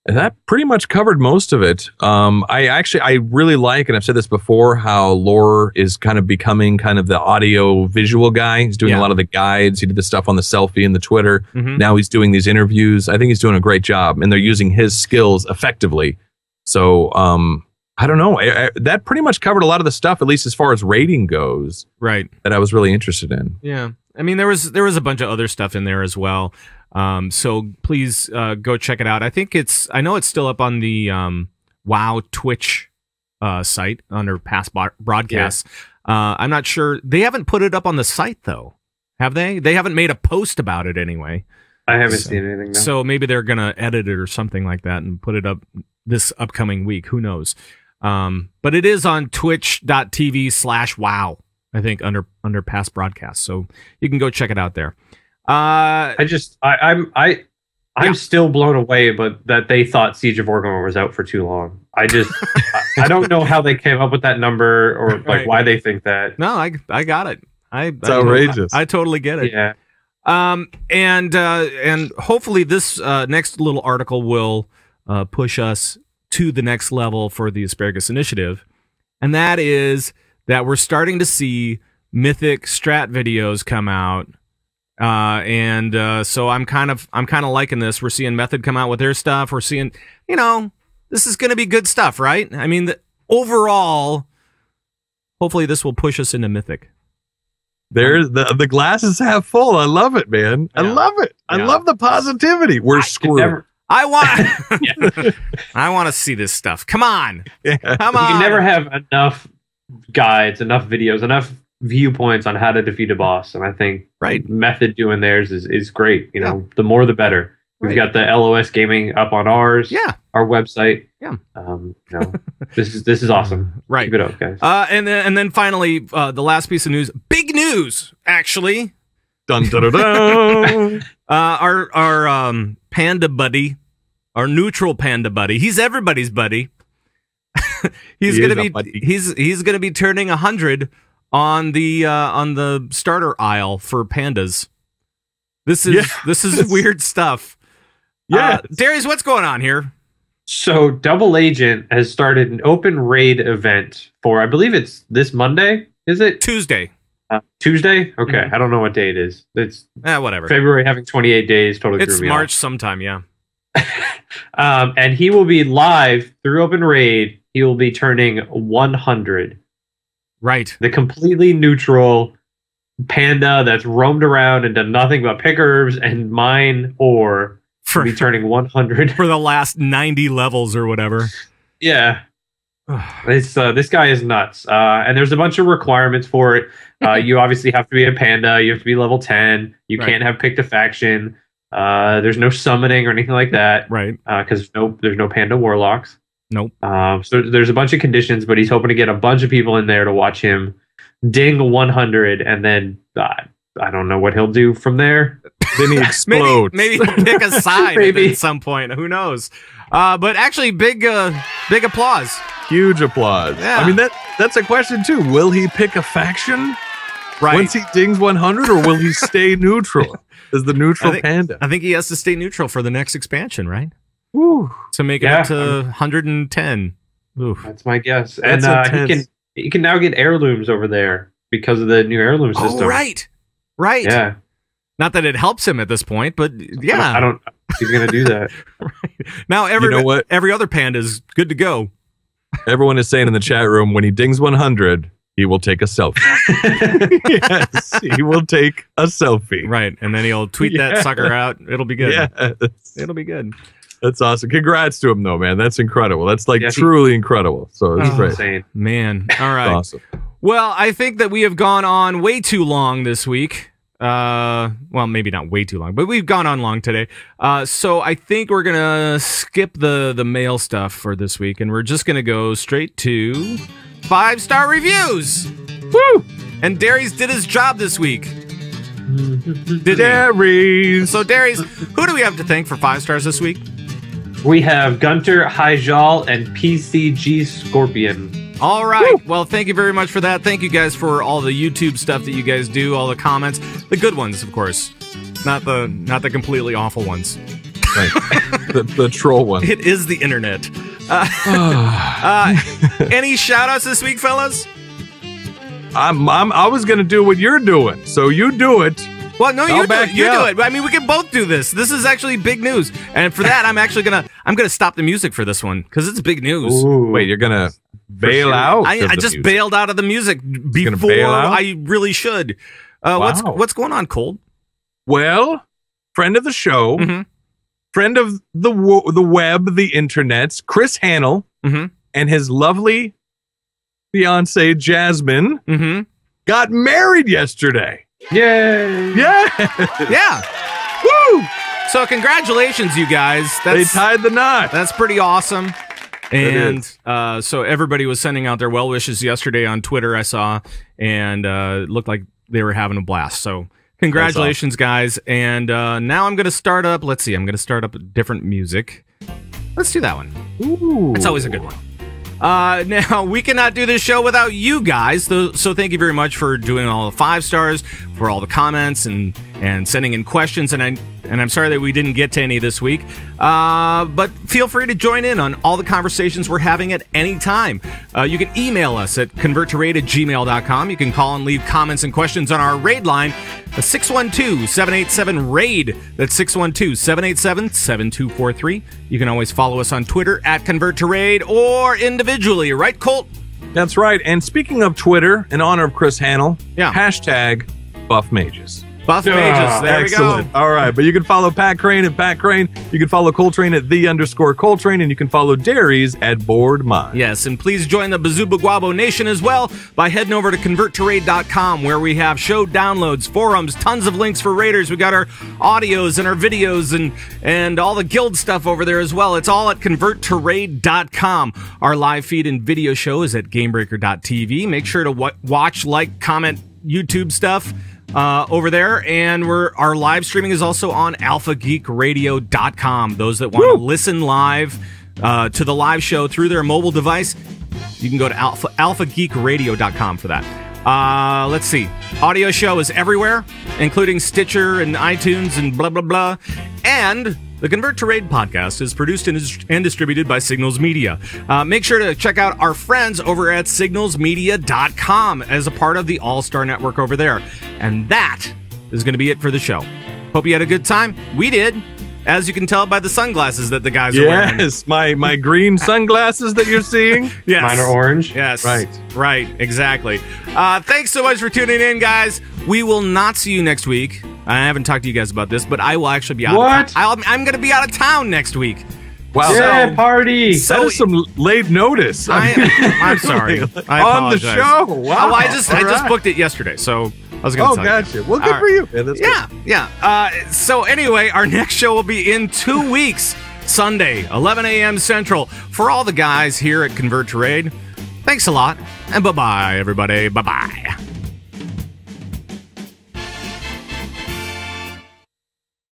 That pretty much covered most of it. I really like, and I've said this before, how Lore is kind of becoming kind of the audio visual guy. He's doing a lot of the guides. He did the stuff on the Selfie and the Twitter. Now he's doing these interviews. I think he's doing a great job, and they're using his skills effectively. So I don't know. That pretty much covered a lot of the stuff, at least as far as rating goes.
Right.
That I was really interested in.
Yeah. I mean, there was a bunch of other stuff in there as well. So please go check it out. I know it's still up on the WoW Twitch site under past broadcasts. Yeah. I'm not sure. They haven't put it up on the site, though. Have they? They haven't made a post about it anyway.
I haven't seen anything. No.
So maybe they're going to edit it or something like that and put it up this upcoming week. Who knows? But it is on twitch.tv/wow, I think, under past broadcasts. So you can go check it out there.
I'm still blown away, but that they thought Siege of Orgrimmar was out for too long. I I don't know how they came up with that number or like why they think that.
No, I got it.
It's outrageous.
I totally get it.
Yeah.
And hopefully this next little article will push us to the next level for the Asparagus Initiative, and that is that we're starting to see mythic strat videos come out. So I'm kind of liking this. We're seeing Method come out with their stuff. We're seeing, this is going to be good stuff, right? I mean, overall, hopefully this will push us into Mythic.
There's the glass is half full. I love it, man. I love it. I love the positivity. We're screwed.
I want to see this stuff. Come on.
Yeah.
Come on.
You can never have enough guides, enough videos, enough viewpoints on how to defeat a boss. And I think Method doing theirs is great. You know, the more the better. We've got the LOS gaming up on ours.
Yeah.
Our website.
Yeah.
You know, this is awesome.
Right.
Keep it up, guys.
And then finally, the last piece of news. Big news, actually.
Dun dun dun dun.
Our panda buddy, our neutral panda buddy. He's everybody's buddy. he's gonna be turning 100 on the starter aisle for pandas. This is weird stuff.
Yeah,
Darius, what's going on here?
So Double Agent has started an open raid event for, I believe it's this Monday. Is it
Tuesday?
Tuesday? Okay, I don't know what day it is. It's
whatever.
February having 28 days. Totally.
It's March sometime. Yeah.
And he will be live through Open Raid. He will be turning 100.
Right.
The completely neutral panda that's roamed around and done nothing but pick herbs and mine ore will be turning 100
for the last 90 levels or whatever.
Yeah. This guy is nuts. And there's a bunch of requirements for it. You obviously have to be a panda. You have to be level 10. You can't have picked a faction. There's no summoning or anything like that.
Right.
Because there's no panda warlocks.
Nope.
So there's a bunch of conditions, but he's hoping to get a bunch of people in there to watch him ding 100, and then I don't know what he'll do from there.
Then he explodes.
maybe he'll pick a side at some point. Who knows? But actually, big applause.
Huge applause.
Yeah.
I mean, that's a question too. Will he pick a faction
once
he dings 100, or will he stay neutral as the neutral panda?
I think he has to stay neutral for the next expansion, right?
Woo.
To make it up to 110. Oof.
That's my guess. And he can now get heirlooms over there because of the new heirloom system.
Oh, right. Yeah. Not that it helps him at this point, but yeah.
I don't. He's gonna do that.
Right. Now every other panda is good to go.
Everyone is saying in the chat room, when he dings 100, he will take a selfie. Yes, he will take a selfie.
Right, and then he'll tweet that sucker out. It'll be good.
Yes.
It'll be good.
That's awesome. Congrats to him, though, man. That's incredible. That's truly incredible. So it's great.
Insane.
Man. All right.
Awesome.
Well, I think that we have gone on way too long this week. Well, maybe not way too long, but we've gone on long today. So I think we're gonna skip the mail stuff for this week, and we're just gonna go straight to 5-star reviews. Woo! And Darius did his job this week.
Darius.
So Darius, who do we have to thank for 5 stars this week?
We have Gunter, Hyjal, and PCG Scorpion.
All right. Woo! Well, thank you very much for that. Thank you guys for all the YouTube stuff that you guys do, all the comments, the good ones, of course, not the completely awful ones.
Right. the troll one.
It is the internet. Any shout outs this week, fellas?
I was gonna do what you're doing, so you do it.
Well, no, you do it. You do it. I mean, we can both do this. This is actually big news, and for that, I'm gonna stop the music for this one because it's big news.
Ooh. Wait, you're gonna bail out?
I just bailed out of the music before I really should.
Wow.
What's going on, Cold?
Well, friend of the show, friend of the web, the internet, Chris Hannell, and his lovely fiance Jasmine got married yesterday.
Yay!
Yeah!
Woo!
So congratulations, you guys.
They tied the knot.
That's pretty awesome. And so everybody was sending out their well wishes yesterday on Twitter, I saw, and it looked like they were having a blast. So congratulations, guys. And now I'm going to start up. Let's see. I'm going to start up different music. Let's do that one.
Ooh.
It's always a good one. Now, we cannot do this show without you guys, so thank you very much for doing all the 5 stars, for all the comments, and sending in questions, and I'm sorry that we didn't get to any this week, but feel free to join in on all the conversations we're having at any time. You can email us at converttораid@gmail.com. You can call and leave comments and questions on our raid line, 612-787-RAID. That's 612-787-7243. You can always follow us on Twitter at ConvertToRaid or individually, right, Colt?
That's right. And speaking of Twitter, in honor of Chris Hannell,
Yeah.
hashtag Buff Mages.
Buff Mages. There
Excellent.
we go.
All right. But you can follow Pat Crane at Pat Crane. You can follow Coltrane at _Coltrane. And you can follow Dairies at Board Mind.
Yes, and please join the Bazooba Guabo Nation as well by heading over to converttoraid.com, where we have show downloads, forums, tons of links for raiders. We got our audios and our videos and all the guild stuff over there as well. It's all at converttoraid.com. Our live feed and video show is at gamebreaker.tv. Make sure to watch, like, comment YouTube stuff over there, and our live streaming is also on alphageekradio.com. Those that want to listen live to the live show through their mobile device, you can go to alphageekradio.com for that. Let's see. Audio show is everywhere, including Stitcher and iTunes and blah, blah, blah. And the Convert to Raid podcast is produced and distributed by Signals Media. Make sure to check out our friends over at signalsmedia.com as a part of the All-Star Network over there. And that is going to be it for the show. Hope you had a good time. We did, as you can tell by the sunglasses that the guys are wearing.
Yes, my green sunglasses that you're seeing.
Yes.
Mine are orange.
Yes.
Right,
exactly. Thanks so much for tuning in, guys. We will not see you next week. I haven't talked to you guys about this, but I will actually be out. I'm going to be out of town next week.
Wow.
Yeah, party.
That is some late notice.
I'm sorry. I
on the
apologize.
show. Wow.
Oh, I just booked it yesterday, so I was going to tell
gotcha.
you.
Well, good for you. Man, that's good.
Yeah. So anyway, our next show will be in 2 weeks, Sunday, 11 a.m. Central. For all the guys here at Convert to Raid, thanks a lot, and bye-bye, everybody. Bye-bye.